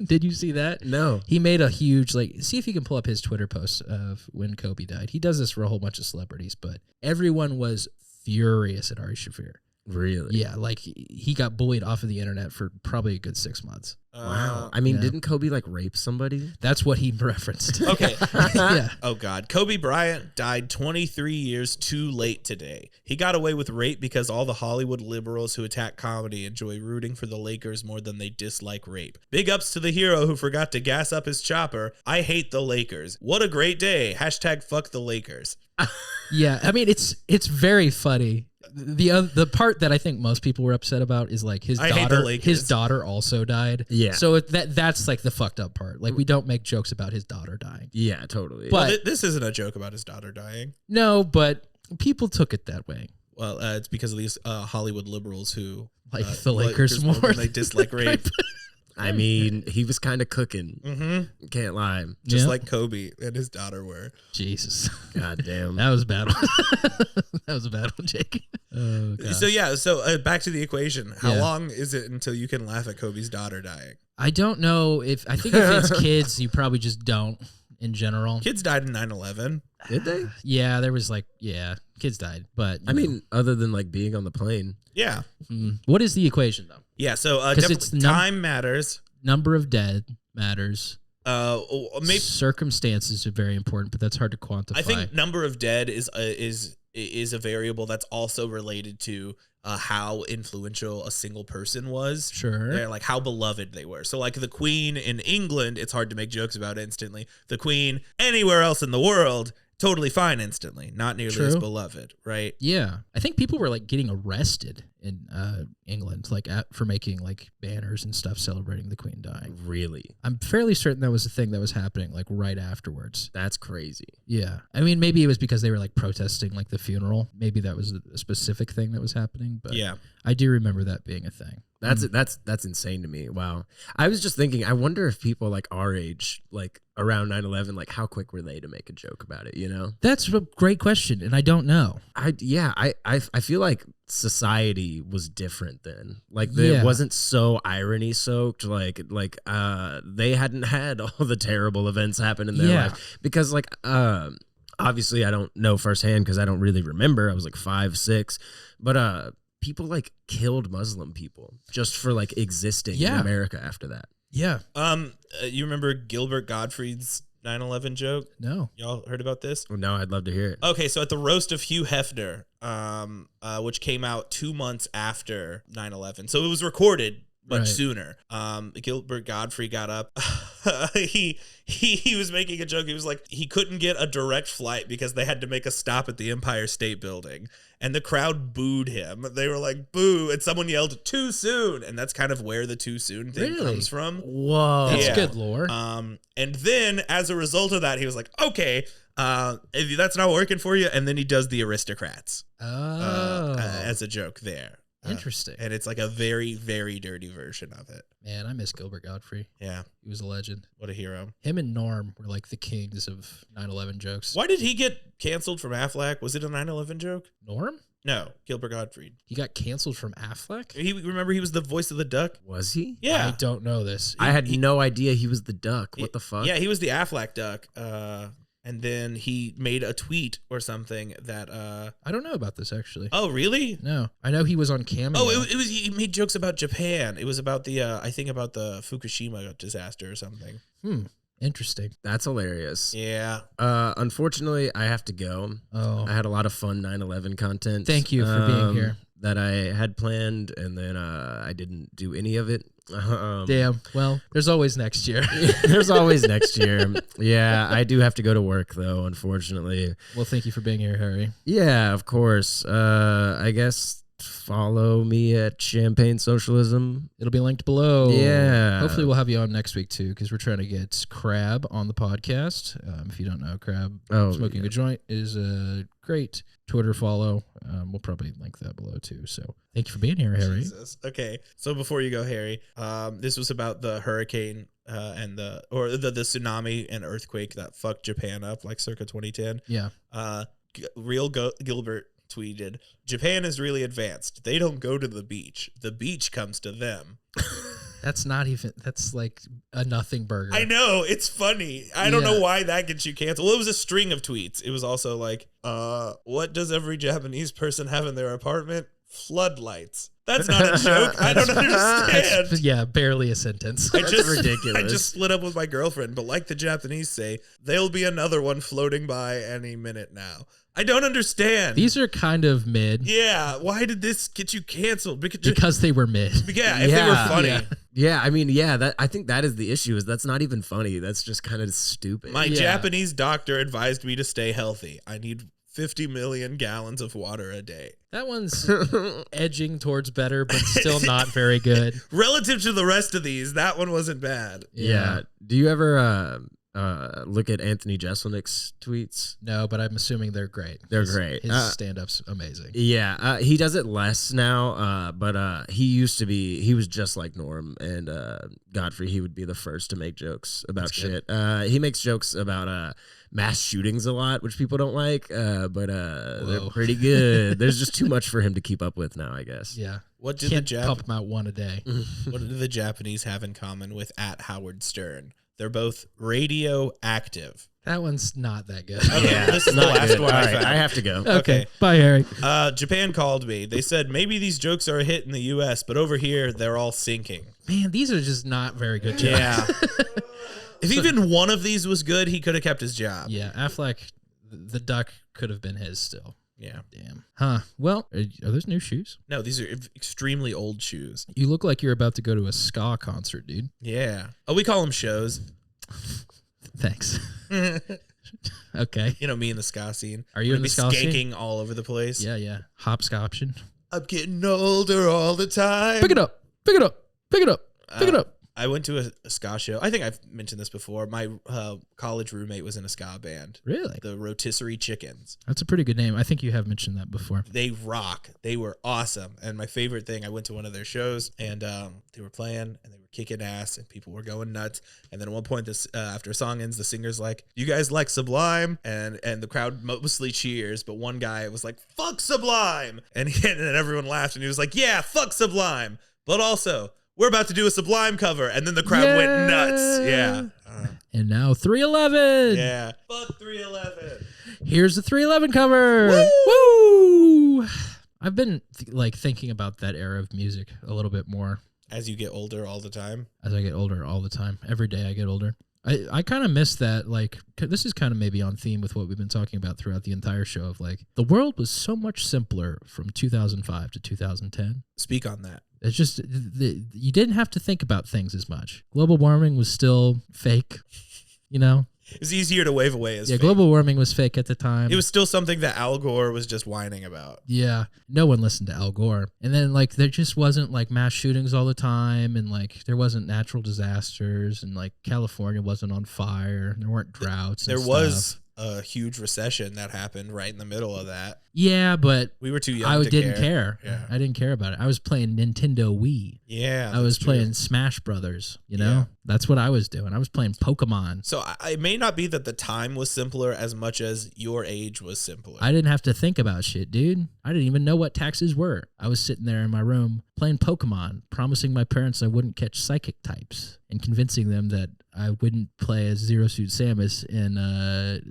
Did you see that? No. He made a huge, see if you can pull up his Twitter post of when Kobe died. He does this for a whole bunch of celebrities, but everyone was furious at Ari Shaffir. Really? Yeah, like he got bullied off of the internet for probably a good 6 months. Wow. I mean, Yeah. didn't Kobe like rape somebody? That's what he referenced. Okay. Yeah. Oh God. Kobe Bryant died 23 years too late today. He got away with rape because all the Hollywood liberals who attack comedy enjoy rooting for the Lakers more than they dislike rape. Big ups to the hero who forgot to gas up his chopper. I hate the Lakers. What a great day. # fuck the Lakers. Yeah, I mean it's very funny. The part that I think most people were upset about is like his I hate the daughter. Lakers. His daughter also died. Yeah. So that's like the fucked up part. Like we don't make jokes about his daughter dying. Yeah, totally. But- Well, this isn't a joke about his daughter dying. No, but people took it that way. Well, it's because of these Hollywood liberals who Like the Lakers more than they dislike rape. I mean, he was kind of cooking. Mm-hmm. Can't lie. Just Yeah. like Kobe and his daughter were. Jesus. God damn. That was a bad one. That was a bad one, Jake. Oh, God. So back to the equation. How Yeah. long is it until you can laugh at Kobe's daughter dying? I don't know I think if it's kids, you probably just don't in general. Kids died in 9/11. Did they? Yeah, there was kids died. But I mean, other than like being on the plane. Yeah. what is the equation though? Yeah. So 'Cause definitely it's time matters. Number of dead matters. Maybe Circumstances are very important, but that's hard to quantify. I think number of dead is a variable that's also related to how influential a single person was. Sure. They're like how beloved they were. So like the Queen in England, it's hard to make jokes about instantly. The Queen anywhere else in the world, totally fine instantly. Not nearly as True. beloved, right? Yeah, I think people were like getting arrested in England, like for making like banners and stuff celebrating the Queen dying. Really? I'm fairly certain that was a thing that was happening like right afterwards. That's crazy. Yeah, I mean maybe it was because they were like protesting like the funeral. Maybe that was a specific thing that was happening. But Yeah. I do remember that being a thing. That's insane to me. Wow. I was just thinking, I wonder if people like our age, like around 9/11, like how quick were they to make a joke about it, you know? That's a great question, and I don't know. I feel like society was different then. Like Yeah. it wasn't so irony soaked. Like they hadn't had all the terrible events happen in their Yeah. life because like obviously I don't know firsthand because I don't really remember. I was like 5, 6, but people like killed Muslim people just for like existing in Yeah. America after that. Yeah. You remember Gilbert Gottfried's 9/11 joke? No. Y'all heard about this? Well, no, I'd love to hear it. Okay, so at the roast of Hugh Hefner, which came out 2 months after 9/11, so it was recorded much Right. sooner. Gilbert Gottfried got up. he was making a joke. He was like, he couldn't get a direct flight because they had to make a stop at the Empire State Building, and the crowd booed him. They were like, "Boo!" and someone yelled, "Too soon!" And that's kind of where the "too soon" thing Really? comes from. Whoa. That's Yeah. good lore. And then as a result of that, he was like, "Okay, if that's not working for you," and then he does the Aristocrats as a joke there. Interesting. And it's like a very, very dirty version of it. Man, I miss Gilbert Godfrey. Yeah. He was a legend. What a hero. Him and Norm were like the kings of 9/11 jokes. Why did he get canceled from Affleck? Was it a 9/11 joke? Norm? No, Gilbert Gottfried. He got canceled from Affleck? Remember he was the voice of the duck? Was he? Yeah. I don't know this. I had no idea he was the duck. What the fuck? Yeah, he was the Affleck duck. and then he made a tweet or something that I don't know about this actually. oh really? No, I know he was on Cameo. Oh, it was he made jokes about Japan. It was about the I think about the Fukushima disaster or something. Interesting. That's hilarious. Yeah. Unfortunately, I have to go. Oh, I had a lot of fun 9/11 content. thank you for being here. That I had planned, and then I didn't do any of it. Damn. Well, there's always next year. There's always next year. Yeah, I do have to go to work, though, unfortunately. Well, thank you for being here, Harry. Yeah, of course. I guess follow me at Champagne Socialism. It'll be linked below. Yeah. Hopefully we'll have you on next week too, because we're trying to get Crab on the podcast. If you don't know, Crab Smoking a Joint is a great Twitter follow. We'll probably link that below too. So thank you for being here, Harry. Jesus. Okay. So before you go, Harry, this was about the hurricane and the tsunami and earthquake that fucked Japan up like circa 2010. Yeah. Gilbert tweeted, Japan is really advanced. They don't go to the beach. The beach comes to them. That's like a nothing burger. I know. It's funny. I don't know why that gets you canceled. Well, it was a string of tweets. It was also like, what does every Japanese person have in their apartment? Floodlights. That's not a joke. I don't understand. Barely a sentence. That's ridiculous. I just split up with my girlfriend, but like the Japanese say, there'll be another one floating by any minute now. I don't understand. These are kind of mid. Yeah. Why did this get you canceled? Because they were mid. Yeah, if they were funny. Yeah, I mean, I think that is the issue, is that's not even funny. That's just kind of stupid. My Japanese doctor advised me to stay healthy. I need 50 million gallons of water a day. That one's edging towards better, but still not very good. Relative to the rest of these, that one wasn't bad. Yeah. Do you ever look at Anthony Jeselnik's tweets? No, but I'm assuming they're great. They're great. His stand-up's amazing. Yeah, he does it less now, but he was just like Norm and Godfrey. He would be the first to make jokes about shit. He makes jokes about mass shootings a lot, which people don't like, but they're pretty good. There's just too much for him to keep up with now, I guess. Yeah. What did pump them out one a day. What do the Japanese have in common with @Howard Stern? They're both radioactive. That one's not that good. Okay, Yeah, this is the not last good. one All I right, found. I have to go. Okay. Bye, Harry. Japan called me. They said maybe these jokes are a hit in the U.S., but over here they're all sinking. Man, these are just not very good jokes. Yeah. If even one of these was good, he could have kept his job. Yeah, Affleck, the duck could have been his still. Yeah. Damn. Huh. Well, are those new shoes? No, these are extremely old shoes. You look like you're about to go to a ska concert, dude. Yeah. Oh, we call them shows. Thanks. Okay. You know, me in the ska scene. Are you in the ska scene? Skanking all over the place. Yeah. Hopscotching. I'm getting older all the time. Pick it up. Pick it up. Pick it up. Pick it up. I went to a ska show. I think I've mentioned this before. My college roommate was in a ska band. Really? The Rotisserie Chickens. That's a pretty good name. I think you have mentioned that before. They rock. They were awesome. And my favorite thing, I went to one of their shows and they were playing and they were kicking ass and people were going nuts. And then at one point, after a song ends, the singer's like, "You guys like Sublime?" And the crowd mostly cheers, but one guy was like, "Fuck Sublime!" And then everyone laughed and he was like, "Yeah, fuck Sublime. But also, we're about to do a Sublime cover." And then the crowd went nuts. Yeah. And now 311. Yeah. Fuck 311. Here's the 311 cover. Woo! I've been thinking about that era of music a little bit more. As you get older all the time. As I get older all the time. Every day I get older. I kind of miss that. This is kind of maybe on theme with what we've been talking about throughout the entire show of the world was so much simpler from 2005 to 2010. Speak on that. It's just, you didn't have to think about things as much. Global warming was still fake, you know? It was easier to wave away as fake. Global warming was fake at the time. It was still something that Al Gore was just whining about. Yeah. No one listened to Al Gore. And then, there just wasn't, mass shootings all the time. And, there wasn't natural disasters. And, California wasn't on fire. There weren't droughts. There was a huge recession that happened right in the middle of that. Yeah, but we were too young I to didn't care. Yeah. I didn't care about it. I was playing Nintendo Wii. Yeah. I was playing Smash Brothers, you know? Yeah. That's what I was doing. I was playing Pokemon. So it may not be that the time was simpler as much as your age was simpler. I didn't have to think about shit, dude. I didn't even know what taxes were. I was sitting there in my room playing Pokemon, promising my parents I wouldn't catch psychic types. and convincing them that I wouldn't play as Zero Suit Samus in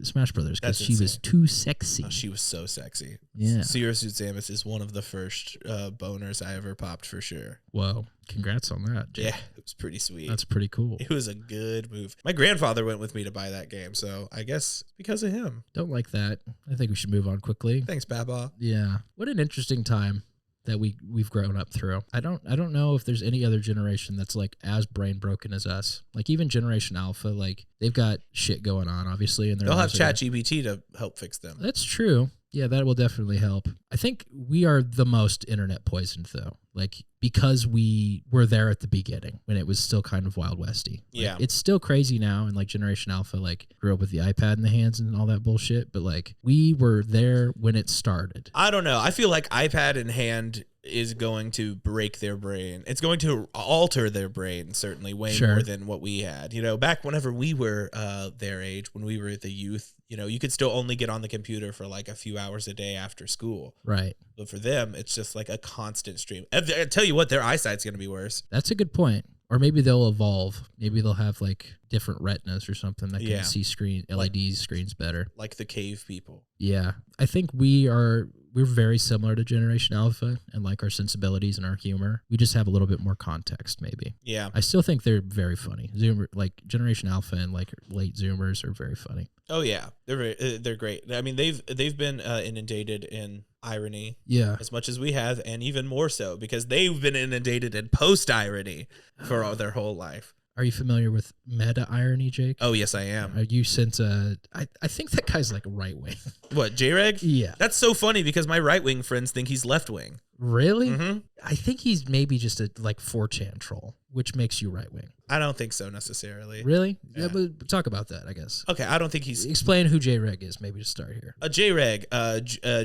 Smash Brothers because That's she was insane. too sexy. Oh, she was so sexy. Yeah. Zero Suit Samus is one of the first boners I ever popped for sure. Whoa, congrats on that, Jake. Yeah, it was pretty sweet. That's pretty cool. It was a good move. My grandfather went with me to buy that game, so I guess because of him. Don't like that. I think we should move on quickly. Thanks, Baba. Yeah. What an interesting time that we've grown up through. I don't know if there's any other generation that's like as brain broken as us. Like even Generation Alpha, like they've got shit going on, obviously, and They'll have ChatGPT to help fix them. That's true. Yeah, that will definitely help. I think we are the most internet poisoned though. Like because we were there at the beginning when it was still kind of Wild Westy. Like, Yeah. it's still crazy now, and like Generation Alpha like grew up with the iPad in the hands and all that bullshit, but like we were there when it started. I don't know. I feel like iPad in hand is going to break their brain. It's going to alter their brain, certainly, way Sure. more than what we had. You know, back whenever we were their age, when we were the youth, you know, you could still only get on the computer for like a few hours a day after school. Right. But for them, it's just like a constant stream. I tell you what, their eyesight's going to be worse. That's a good point. Or maybe they'll evolve. Maybe they'll have like different retinas or something that can Yeah. see LED screens better. Like the cave people. Yeah. I think we're very similar to Generation Alpha and like our sensibilities and our humor. We just have a little bit more context maybe. Yeah. I still think they're very funny. Zoomer, like Generation Alpha and like late Zoomers are very funny. Oh yeah, they're great. I mean, they've been inundated in irony Yeah. as much as we have, and even more so because they've been inundated in post irony for all their whole life. Are you familiar with meta irony, Jake? Oh yes, I am. Are you since I think that guy's like right wing. What, J-Reg? Yeah. That's so funny because my right wing friends think he's left wing. Really? Mm-hmm. I think he's maybe just a like 4chan troll, which makes you right wing. I don't think so necessarily. Really? Yeah. But talk about that, I guess. Okay, I don't think he's Explain who J-Reg is, maybe to start here. a J-Reg.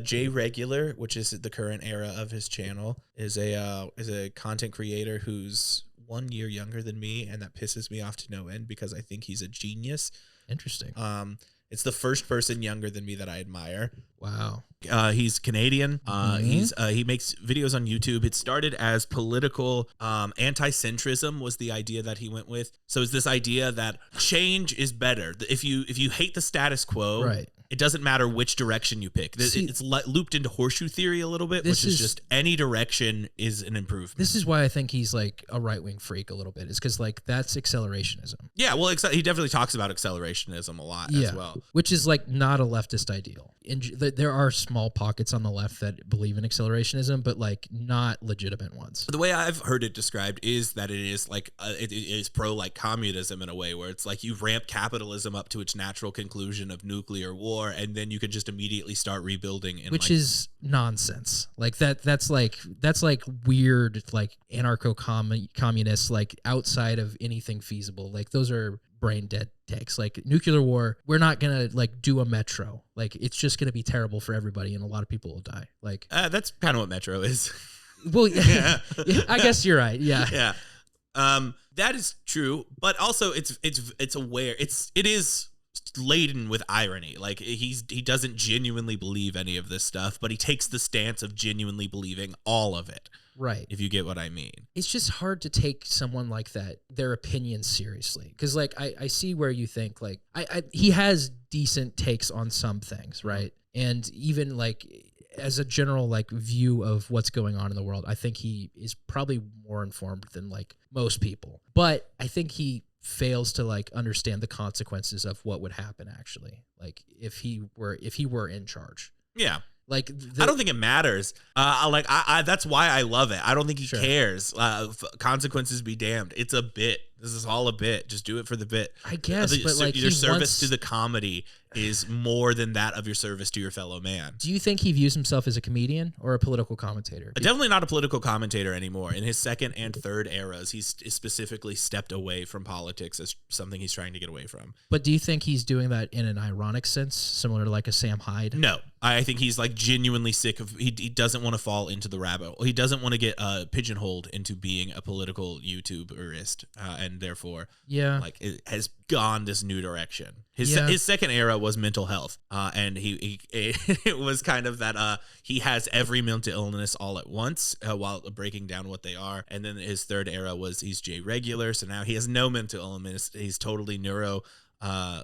J Regular, which is the current era of his channel, is a content creator who's 1 year younger than me, and that pisses me off to no end because I think he's a genius. Interesting. It's the first person younger than me that I admire. Wow. He's Canadian. Mhm. He makes videos on YouTube. It started as political anti-centrism was the idea that he went with. So it's this idea that change is better. If you hate the status quo, Right. it doesn't matter which direction you pick. See- It's looped into horseshoe theory a little bit, This which is is- just any direction is an improvement. This is why I think he's like a right wing freak a little bit. Is because like that's accelerationism. Yeah, well, he definitely talks about accelerationism a lot as well. Which is like not a leftist ideal. There are small pockets on the left that believe in accelerationism, but like not legitimate ones. The way I've heard it described is that it is like it is pro like communism in a way where it's like you ramp capitalism up to its natural conclusion of nuclear war, and then you can just immediately start rebuilding. Which is nonsense. Like that's like weird, like anarcho-communists, like outside of anything feasible. Like those are brain dead takes. Like nuclear war, we're not gonna like do a metro. Like it's just gonna be terrible for everybody, and a lot of people will die. Like that's kind of what Metro is. well, yeah, I guess you're right. Yeah, Yeah. That is true, but also it is laden with irony. Like he doesn't genuinely believe any of this stuff, but he takes the stance of genuinely believing all of it. right. If you get what I mean. It's just hard to take someone like that, their opinions seriously. Because like I see where you think like he has decent takes on some things, right? And even like as a general like view of what's going on in the world, I think he is probably more informed than like most people. But I think he fails to like understand the consequences of what would happen actually. Like if he were in charge. Yeah. Like I don't think it matters. I that's why I love it. I don't think he Sure. cares. Consequences be damned. It's a bit. This is all a bit. Just do it for the bit. I guess, but like your he service wants- to the comedy is more than that of your service to your fellow man. Do you think he views himself as a comedian or a political commentator? Definitely not a political commentator anymore. In his second and third eras, he's specifically stepped away from politics as something he's trying to get away from. But do you think he's doing that in an ironic sense, similar to like a Sam Hyde? No, I think he's like genuinely sick of. He doesn't want to fall into the rabbit hole. He doesn't want to get pigeonholed into being a political YouTuberist, and and therefore, Yeah. like it has gone this new direction. His Yeah. his second era was mental health, and he it was kind of that he has every mental illness all at once while breaking down what they are. And then his third era was he's J regular, so now he has no mental illness. He's totally neuro.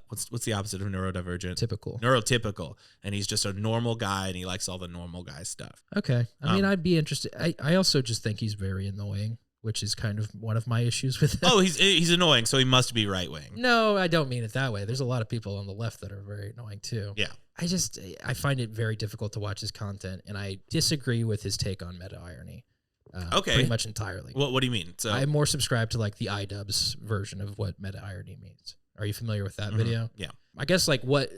What's the opposite of neurodivergent? Typical. Neurotypical, and he's just a normal guy, and he likes all the normal guy stuff. Okay. I mean, I'd be interested. I also just think he's very annoying, which is kind of one of my issues with him. Oh, he's annoying, so he must be right wing. No, I don't mean it that way. There's a lot of people on the left that are very annoying too. Yeah. I find it very difficult to watch his content, and I disagree with his take on meta irony. Okay. Pretty much entirely. What do you mean? So I'm more subscribed to like the iDubbbz version of what meta irony means. Are you familiar with that video? Yeah. I guess like what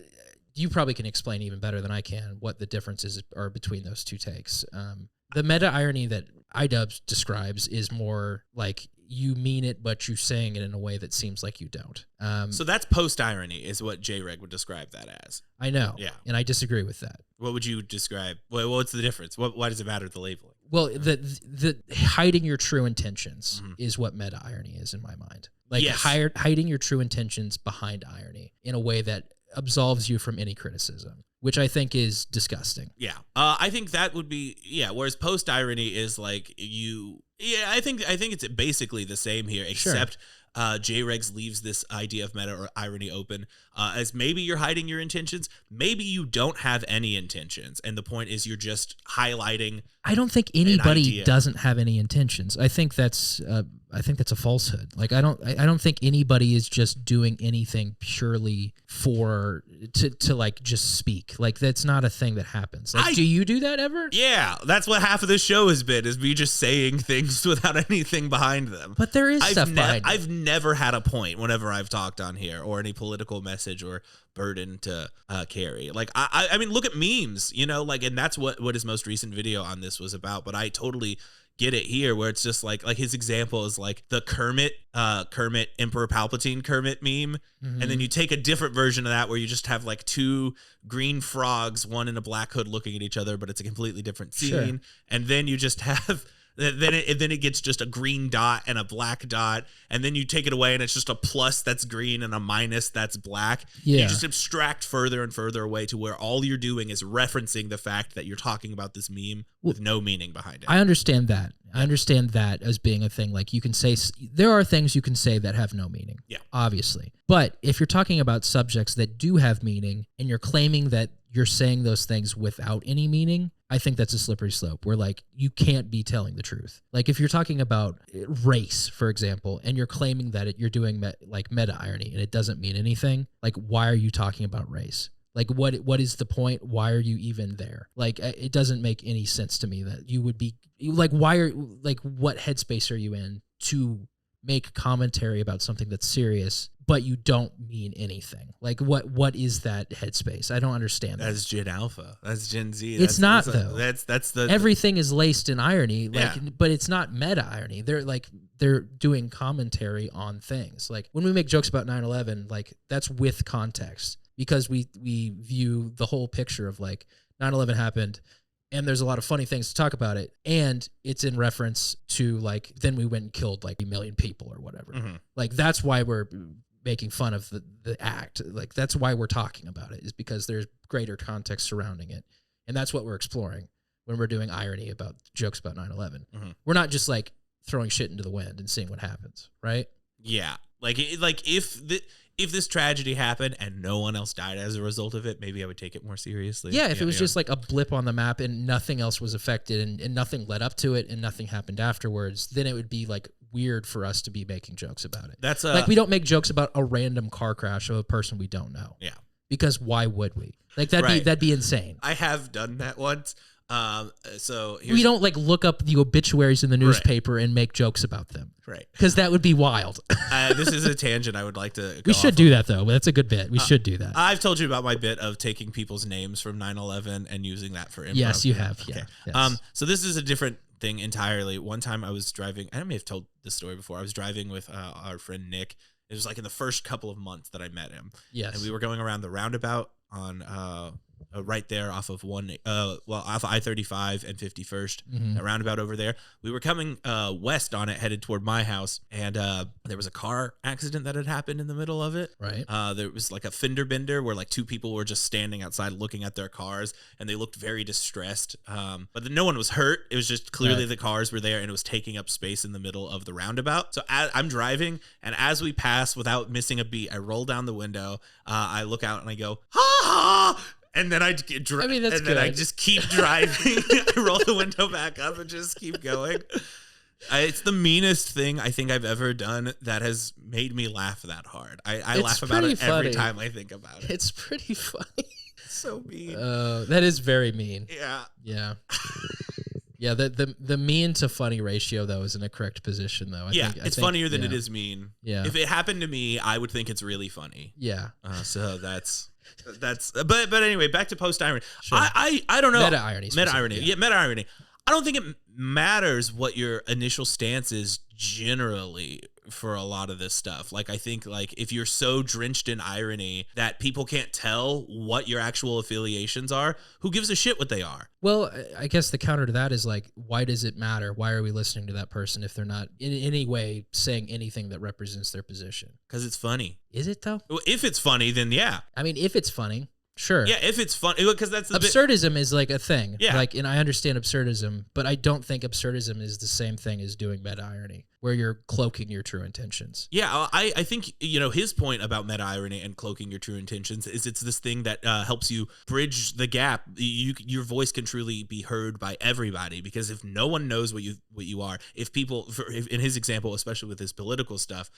you probably can explain even better than I can what the differences are between those two takes. The meta irony that iDubbbz describes is more like you mean it, but you're saying it in a way that seems like you don't. So that's post irony, is what J-Reg would describe that as. I know. Yeah. And I disagree with that. What would you describe? What's the difference? Why does it matter, the labeling? Well, the hiding your true intentions is what meta irony is in my mind. Like Yes. hiding your true intentions behind irony in a way that absolves you from any criticism, which I think is disgusting. Yeah. I think that would be, whereas post irony is like I think it's basically the same here, except J-Regs leaves this idea of meta or irony open as maybe you're hiding your intentions, maybe you don't have any intentions, and the point is you're just highlighting. I don't think anybody idea. doesn't have any intentions. I think that's a falsehood. Like I don't think anybody is just doing anything purely to like just speak. Like that's not a thing that happens. Like, do you do that ever? Yeah, that's what half of this show has been, is me just saying things without anything behind them. But there is stuff behind it. I've never had a point whenever I've talked on here, or any political message or burden to carry. Like I mean, look at memes, like, and that's what his most recent video on this was about. But I totally get it here, where it's just like his example is like the Kermit Emperor Palpatine Kermit meme, and then you take a different version of that where you just have like two green frogs, one in a black hood, looking at each other, but it's a completely different scene. Sure. And then you just have then it gets just a green dot and a black dot, and then you take it away and it's just a plus that's green and a minus that's black. Yeah. You just abstract further and further away to where all you're doing is referencing the fact that you're talking about this meme with no meaning behind it. I understand that. I understand that as being a thing. Like you can say, there are things you can say that have no meaning. Yeah. Obviously. But if you're talking about subjects that do have meaning and you're claiming that you're saying those things without any meaning, I think that's a slippery slope where like you can't be telling the truth. Like if you're talking about race, for example, and you're claiming that you're doing like meta irony and it doesn't mean anything, like why are you talking about race? Like what is the point? Why are you even there? Like it doesn't make any sense to me that you would be like, what headspace are you in to make commentary about something that's serious, but you don't mean anything? Like what is that headspace? I don't understand that. That's Gen Alpha. That's Gen Z. It's not though. That's the everything is laced in irony, like, but it's not meta irony. They're doing commentary on things. Like when we make jokes about 9/11, like that's with context, because we view the whole picture of like 9/11 happened, and there's a lot of funny things to talk about it, and it's in reference to like then we went and killed like 1 million people or whatever. Mm-hmm. Like that's why we're making fun of the act. Like that's why we're talking about it, is because there's greater context surrounding it, and that's what we're exploring when we're doing irony about jokes about 9/11. Mm-hmm. We're not just like throwing shit into the wind and seeing what happens, right? Yeah, like if this tragedy happened and no one else died as a result of it, maybe I would take it more seriously. Yeah, if it was just like a blip on the map and nothing else was affected and nothing led up to it and nothing happened afterwards, then it would be like weird for us to be making jokes about it. That's like we don't make jokes about a random car crash of a person we don't know. Yeah. Because why would we? Like that'd be insane. I have done that once. So we don't like look up the obituaries in the newspaper and make jokes about them. Right. Because that would be wild. This is a tangent I would like to We should do that though. That's a good bit. We should do that. I've told you about my bit of taking people's names from 9/11 and using that for improv. Yes, you have. Okay. Yeah. Yes. So this is a different thing entirely. One time I was driving, I may have told this story before. I was driving with our friend Nick. It was like in the first couple of months that I met him. Yes. And we were going around the roundabout on right there off of off I-35 and 51st, a roundabout over there. We were coming west on it, headed toward my house, and there was a car accident that had happened in the middle of it. Right. There was like a fender bender where like two people were just standing outside looking at their cars, and they looked very distressed. But no one was hurt. It was just clearly the cars were there, and it was taking up space in the middle of the roundabout. So I'm driving, and as we pass, without missing a beat, I roll down the window. I look out and I go, ha ha! And then that's good. I just keep driving. I roll the window back up and just keep going. It's the meanest thing I think I've ever done that has made me laugh that hard. I laugh about it every time I think about it. It's pretty funny. So mean. That is very mean. Yeah. Yeah. Yeah, the mean to funny ratio though is in a correct position though. I think it's funnier than it is mean. Yeah. If it happened to me, I would think it's really funny. Yeah. So that's but anyway, back to post irony. Sure. I don't know. Meta irony. Yeah, meta irony. I don't think it matters what your initial stance is generally for a lot of this stuff. Like, I think like if you're so drenched in irony that people can't tell what your actual affiliations are, who gives a shit what they are? Well, I guess the counter to that is like, why does it matter? Why are we listening to that person if they're not in any way saying anything that represents their position? Because it's funny. Is it though? Well, if it's funny, then yeah. I mean, if it's funny, sure. Yeah, if it's funny, because that's the absurdism is like a thing. Yeah. Like, and I understand absurdism, but I don't think absurdism is the same thing as doing meta irony, where you're cloaking your true intentions. Yeah, I think, his point about meta irony and cloaking your true intentions is it's this thing that helps you bridge the gap. Your voice can truly be heard by everybody, because if no one knows what you are, if people, in his example, especially with his political stuff,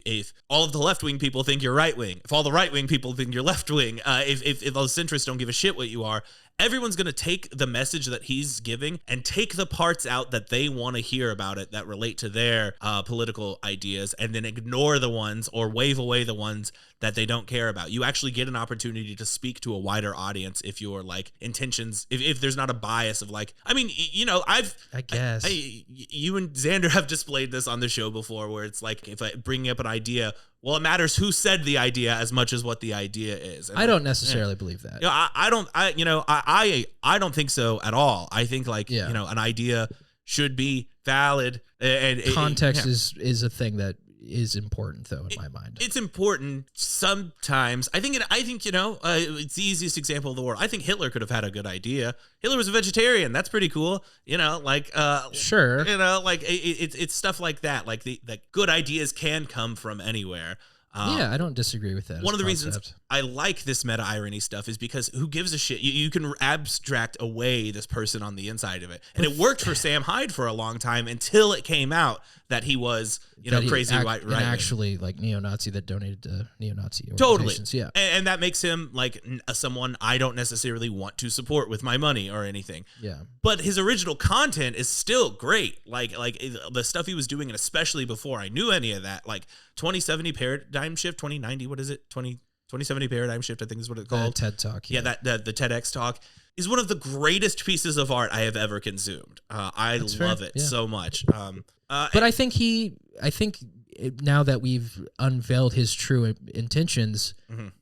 if all of the left-wing people think you're right-wing, if all the right-wing people think you're left-wing, if those centrists don't give a shit what you are, everyone's going to take the message that he's giving and take the parts out that they want to hear about it that relate to their political ideas, and then ignore the ones or wave away the ones that they don't care about. You actually get an opportunity to speak to a wider audience if your like intentions, if there's not a bias of like, I mean, I guess you and Xander have displayed this on the show before, where it's like, if I bring up an idea, well, it matters who said the idea as much as what the idea is. And I don't necessarily believe that. I don't think so at all. I think like, an idea should be valid, and context is a thing that is important though in my mind. It's important sometimes. I think it's the easiest example of the world. I think Hitler could have had a good idea. Hitler was a vegetarian. That's pretty cool. Sure. It's stuff like that. Like the good ideas can come from anywhere. I don't disagree with that. One of the reasons I like this meta irony stuff is because who gives a shit? You can abstract away this person on the inside of it. And it worked for Sam Hyde for a long time until it came out that he was, crazy right. And actually like neo-Nazi that donated to neo-Nazi totally. organizations. Yeah. And that makes him like someone I don't necessarily want to support with my money or anything. Yeah. But his original content is still great. Like the stuff he was doing, and especially before I knew any of that, like 2070 paradigm shift, 2090, what is it? 2070 paradigm shift, I think is what it's called. TED Talk. Yeah, that the TEDx talk is one of the greatest pieces of art I have ever consumed. I love it so much. But I think now that we've unveiled his true intentions,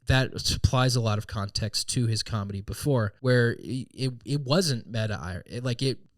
that supplies a lot of context to his comedy before, where it wasn't meta,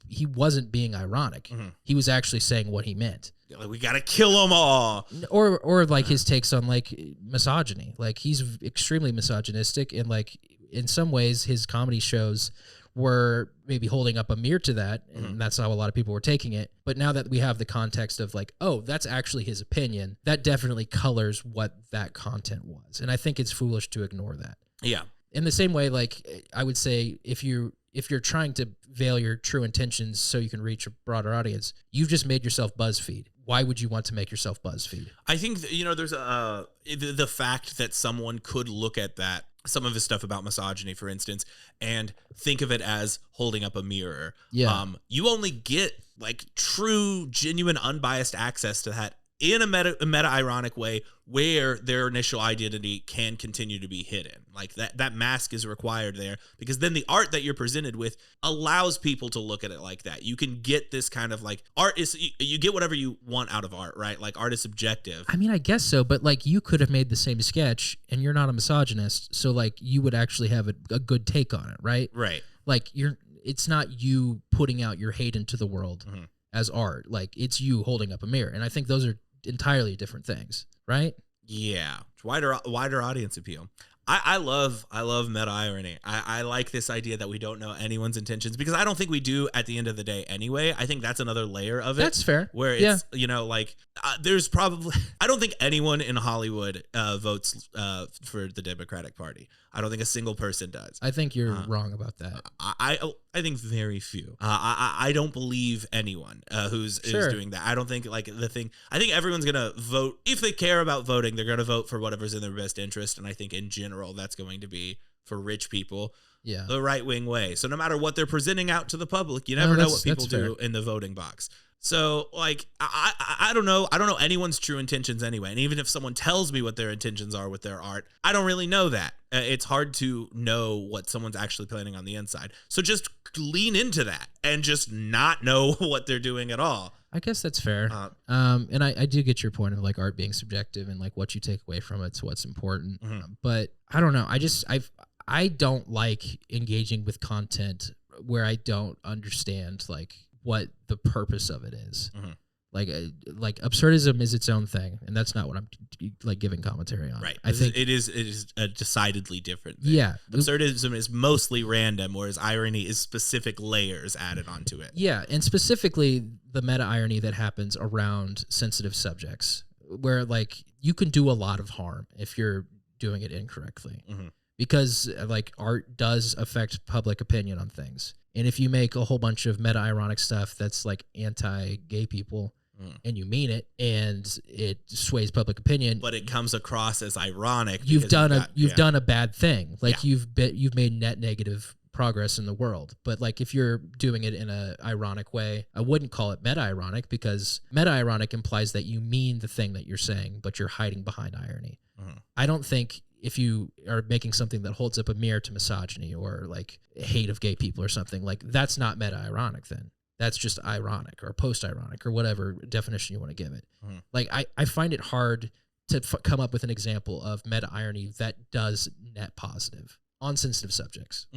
he wasn't being ironic. He was actually saying what he meant. Like, we gotta kill them all, or like his takes on like misogyny. Like, he's extremely misogynistic, and like in some ways his comedy shows were maybe holding up a mirror to that, and that's how a lot of people were taking it. But now that we have the context of like, oh, that's actually his opinion, that definitely colors what that content was, and I think it's foolish to ignore that. Yeah. In the same way, like I would say, if you're trying to veil your true intentions so you can reach a broader audience, you've just made yourself BuzzFeed. Why would you want to make yourself BuzzFeed? I think there's the fact that someone could look at that, some of his stuff about misogyny, for instance, and think of it as holding up a mirror. Yeah. You only get like true, genuine, unbiased access to that in a meta-ironic way where their initial identity can continue to be hidden. Like that mask is required there, because then the art that you're presented with allows people to look at it like that. You can get this kind of like art is, you get whatever you want out of art, right? Like art is subjective. I mean, I guess so, but like you could have made the same sketch and you're not a misogynist. So like you would actually have a good take on it, right? Right. Like it's not you putting out your hate into the world as art. Like it's you holding up a mirror. And I think those are entirely different things, right? Yeah. Wider audience appeal. I love meta irony. I like this idea that we don't know anyone's intentions, because I don't think we do at the end of the day anyway. I think that's another layer of it. That's fair. Where it's, you know, like there's probably, I don't think anyone in Hollywood votes for the Democratic Party. I don't think a single person does. I think you're wrong about that. I think very few. I don't believe anyone who's doing that. I don't think I think everyone's gonna vote. If they care about voting, they're gonna vote for whatever's in their best interest. And I think in general, that's going to be for rich people. Yeah. The right wing way. So no matter what they're presenting out to the public, you never know what people do in the voting box. So like I don't know. I don't know anyone's true intentions anyway. And even if someone tells me what their intentions are with their art, I don't really know that. It's hard to know what someone's actually planning on the inside. So just lean into that and just not know what they're doing at all. I guess that's fair. And I do get your point of like art being subjective and like what you take away from it's what's important. But I don't know. I don't like engaging with content where I don't understand like what the purpose of it is. Like absurdism is its own thing, and that's not what I'm like giving commentary on. Right. I think it is a decidedly different thing. Yeah. Absurdism is mostly random, whereas irony is specific layers added onto it. Yeah, and specifically the meta irony that happens around sensitive subjects, where like you can do a lot of harm if you're doing it incorrectly. Because like art does affect public opinion on things. And if you make a whole bunch of meta ironic stuff that's like anti-gay people, and you mean it, and it sways public opinion, but it comes across as ironic, you've done a bad thing. Like you've made net negative progress in the world. But like if you're doing it in a ironic way, I wouldn't call it meta ironic, because meta ironic implies that you mean the thing that you're saying, but you're hiding behind irony. I don't think if you are making something that holds up a mirror to misogyny or like hate of gay people or something, like that's not meta ironic then. That's just ironic or post-ironic or whatever definition you want to give it. Like I find it hard to come up with an example of meta-irony that does net positive on sensitive subjects.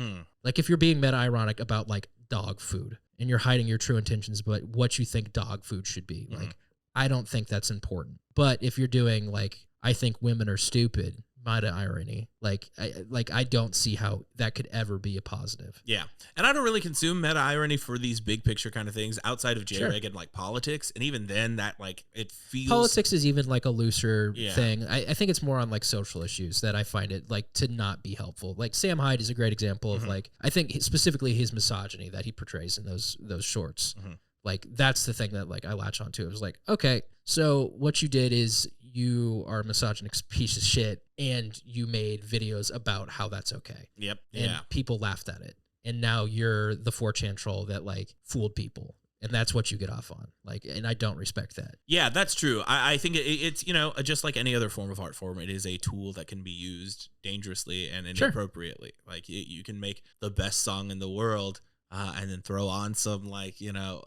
Like if you're being meta-ironic about like dog food and you're hiding your true intentions but what you think dog food should be, like I don't think that's important. But if you're doing like I think women are stupid, meta-irony, like I don't see how that could ever be a positive. Yeah. And I don't really consume meta-irony for these big picture kind of things outside of J-Reg and like politics. And even then that like it feels... Politics is even like a looser thing. I think it's more on like social issues that I find it like to not be helpful. Like Sam Hyde is a great example of like, I think specifically his misogyny that he portrays in those shorts. Like that's the thing that like I latch onto. It was like, okay, so what you did is you are a misogynist piece of shit and you made videos about how that's okay. Yep. And people laughed at it. And now you're the 4chan troll that like fooled people. And that's what you get off on. Like, and I don't respect that. Yeah, that's true. I think it's, you know, just like any other form of art form, it is a tool that can be used dangerously and inappropriately. Like you can make the best song in the world and then throw on some like, you know,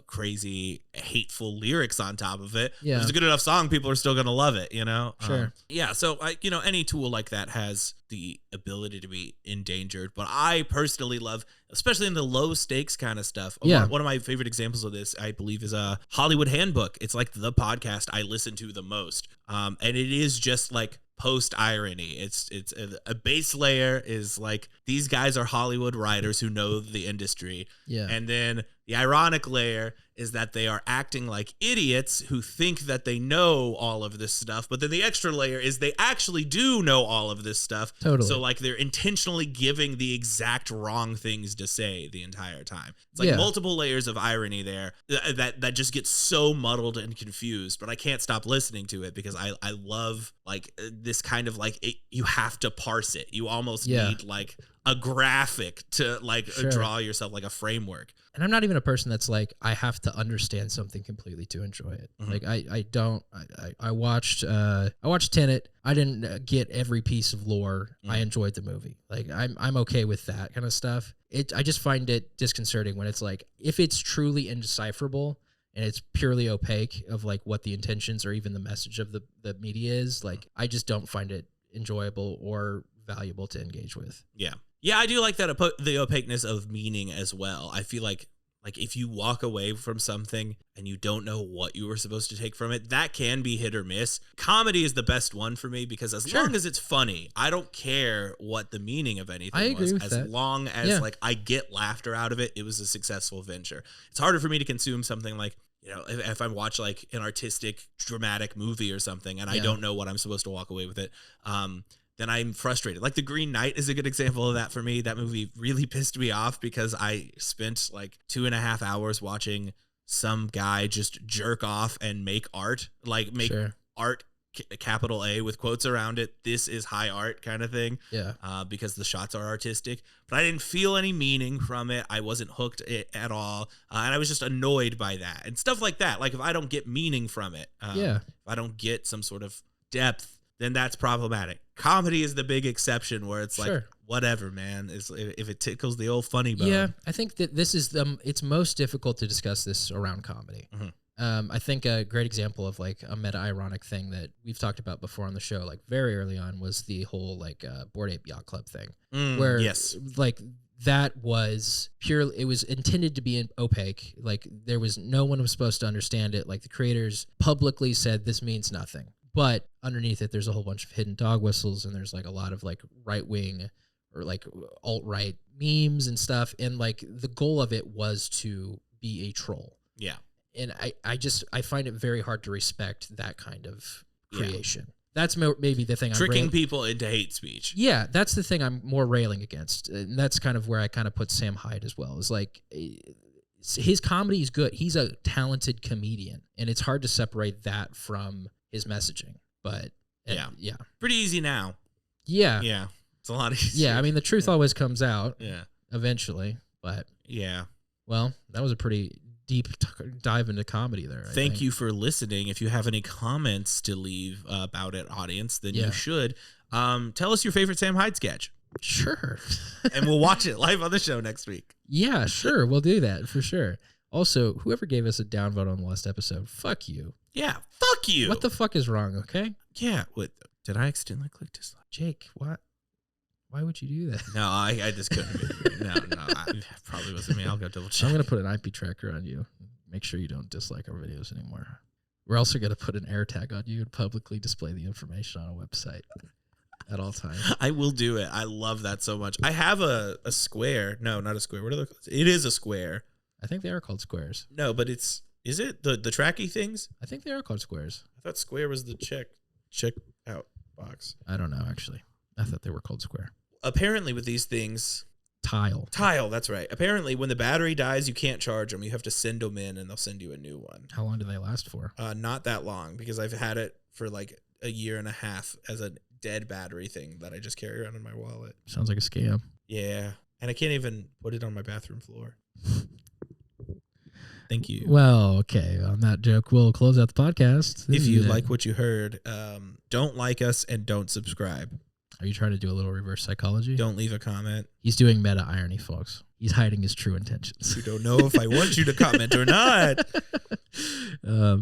crazy hateful lyrics on top of it. Yeah. If it's a good enough song, people are still going to love it, you know? Sure. Yeah. So, you know, any tool like that has the ability to be endangered. But I personally love, especially in the low stakes kind of stuff. Yeah. One of my favorite examples of this, I believe, is Hollywood Handbook. It's like the podcast I listen to the most. And it is just like post irony. It's a base layer is like these guys are Hollywood writers who know the industry. Yeah. And then the ironic layer is that they are acting like idiots who think that they know all of this stuff. But then the extra layer is they actually do know all of this stuff. Totally. So like they're intentionally giving the exact wrong things to say the entire time. It's like multiple layers of irony there that just gets so muddled and confused. But I can't stop listening to it because I love like this kind of like you have to parse it. You almost need like a graphic to like Sure. draw yourself like a framework. And I'm not even a person that's like, I have to understand something completely to enjoy it. Mhm. Like I watched Tenet. I didn't get every piece of lore. I enjoyed the movie. Like I'm okay with that kind of stuff. I just find it disconcerting when it's like, if it's truly indecipherable and it's purely opaque of like what the intentions or even the message of the media is, like I just don't find it enjoyable or valuable to engage with. Yeah. Yeah, I do like that the opaqueness of meaning as well. I feel like if you walk away from something and you don't know what you were supposed to take from it, that can be hit or miss. Comedy is the best one for me because as long as it's funny, I don't care what the meaning of anything I agree was. with As that. long as like I get laughter out of it, it was a successful venture. It's harder for me to consume something like, you know, if I watch like an artistic, dramatic movie or something and I don't know what I'm supposed to walk away with it, then I'm frustrated. Like The Green Knight is a good example of that for me. That movie really pissed me off because I spent like 2.5 hours watching some guy just jerk off and make art, like make art capital A with quotes around it. This is high art kind of thing. Yeah. Because the shots are artistic, but I didn't feel any meaning from it. I wasn't hooked at all. And I was just annoyed by that and stuff like that. Like if I don't get meaning from it, if I don't get some sort of depth, then that's problematic. Comedy is the big exception where it's like, whatever, man. If it tickles the old funny bone. Yeah, I think that this is it's most difficult to discuss this around comedy. I think a great example of like a meta-ironic thing that we've talked about before on the show, like very early on, was the whole like Bored Ape Yacht Club thing, where like that was purely, it was intended to be opaque. Like there was no one was supposed to understand it. Like the creators publicly said this means nothing. But underneath it, there's a whole bunch of hidden dog whistles, and there's like a lot of like right wing or like alt right memes and stuff. And like the goal of it was to be a troll. Yeah. And I find it very hard to respect that kind of creation. That's maybe the thing. Tricking people into hate speech. Yeah, that's the thing I'm more railing against. And that's kind of where I kind of put Sam Hyde as well. Is like his comedy is good. He's a talented comedian, and it's hard to separate that from his messaging. But pretty easy now. Yeah, it's a lot easier. Yeah, I mean the truth always comes out. Yeah, eventually. But well, that was a pretty deep dive into comedy there. Thank you for listening. If you have any comments to leave about it, audience, then you should tell us your favorite Sam Hyde sketch. Sure. And we'll watch it live on the show next week. Yeah, sure. We'll do that for sure. Also, whoever gave us a downvote on the last episode, fuck you. Yeah, fuck you. What the fuck is wrong, okay? Yeah, what? Did I accidentally click dislike? Jake, what? Why would you do that? No, I just couldn't. No, it probably wasn't me. I'll go double check. I'm going to put an IP tracker on you. Make sure you don't dislike our videos anymore. We're also going to put an air tag on you and publicly display the information on a website at all times. I will do it. I love that so much. I have a square. No, not a square. What are they called? It is a square. I think they are called squares. No, but is it the tracky things? I think they are called squares. I thought square was the check out box. I don't know, actually. I thought they were called square. Apparently with these things, Tile, that's right. Apparently when the battery dies, you can't charge them. You have to send them in and they'll send you a new one. How long do they last for? Not that long, because I've had it for like a year and a half as a dead battery thing that I just carry around in my wallet. Sounds like a scam. Yeah. And I can't even put it on my bathroom floor. Thank you. Well, okay. On that joke, we'll close out the podcast. If you like what you heard, don't like us and don't subscribe. Are you trying to do a little reverse psychology? Don't leave a comment. He's doing meta irony, folks. He's hiding his true intentions. You don't know if I want you to comment or not.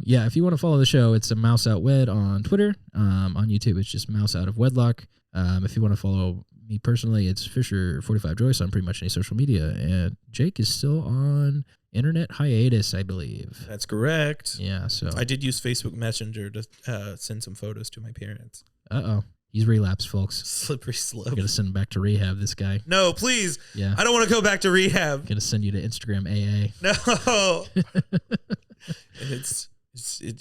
Yeah, if you want to follow the show, it's a Mouse Out Wed on Twitter. On YouTube, it's just Mouse Out of Wedlock. If you want to follow me personally, it's Fisher45Joyce on pretty much any social media. And Jake is still on internet hiatus, I believe. That's correct. Yeah, so I did use Facebook Messenger to send some photos to my parents. Uh-oh. He's relapsed, folks. Slippery slope. I'm going to send him back to rehab, this guy. No, please. Yeah. I don't want to go back to rehab. I'm going to send you to Instagram AA. No.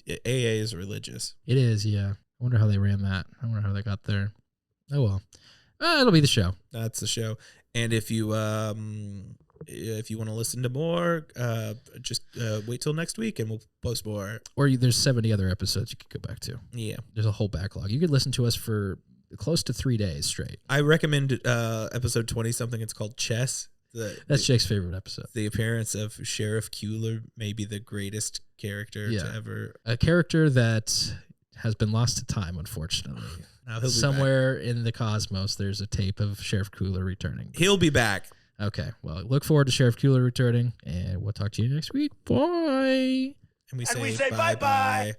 AA is religious. It is, yeah. I wonder how they ran that. I wonder how they got there. Oh, well. It'll be the show. That's the show. And if you want to listen to more, just wait till next week and we'll post more. Or there's 70 other episodes you could go back to. Yeah. There's a whole backlog. You could listen to us for close to 3 days straight. I recommend episode 20 something. It's called Chess. That's Jake's favorite episode. The appearance of Sheriff Kuehler, maybe the greatest character to ever. A character that has been lost to time, unfortunately. Now he'll be Somewhere in the cosmos, there's a tape of Sheriff Kuehler returning. He'll be back. Okay, well, look forward to Sheriff Kuehler returning, and we'll talk to you next week. Bye. And we say bye-bye.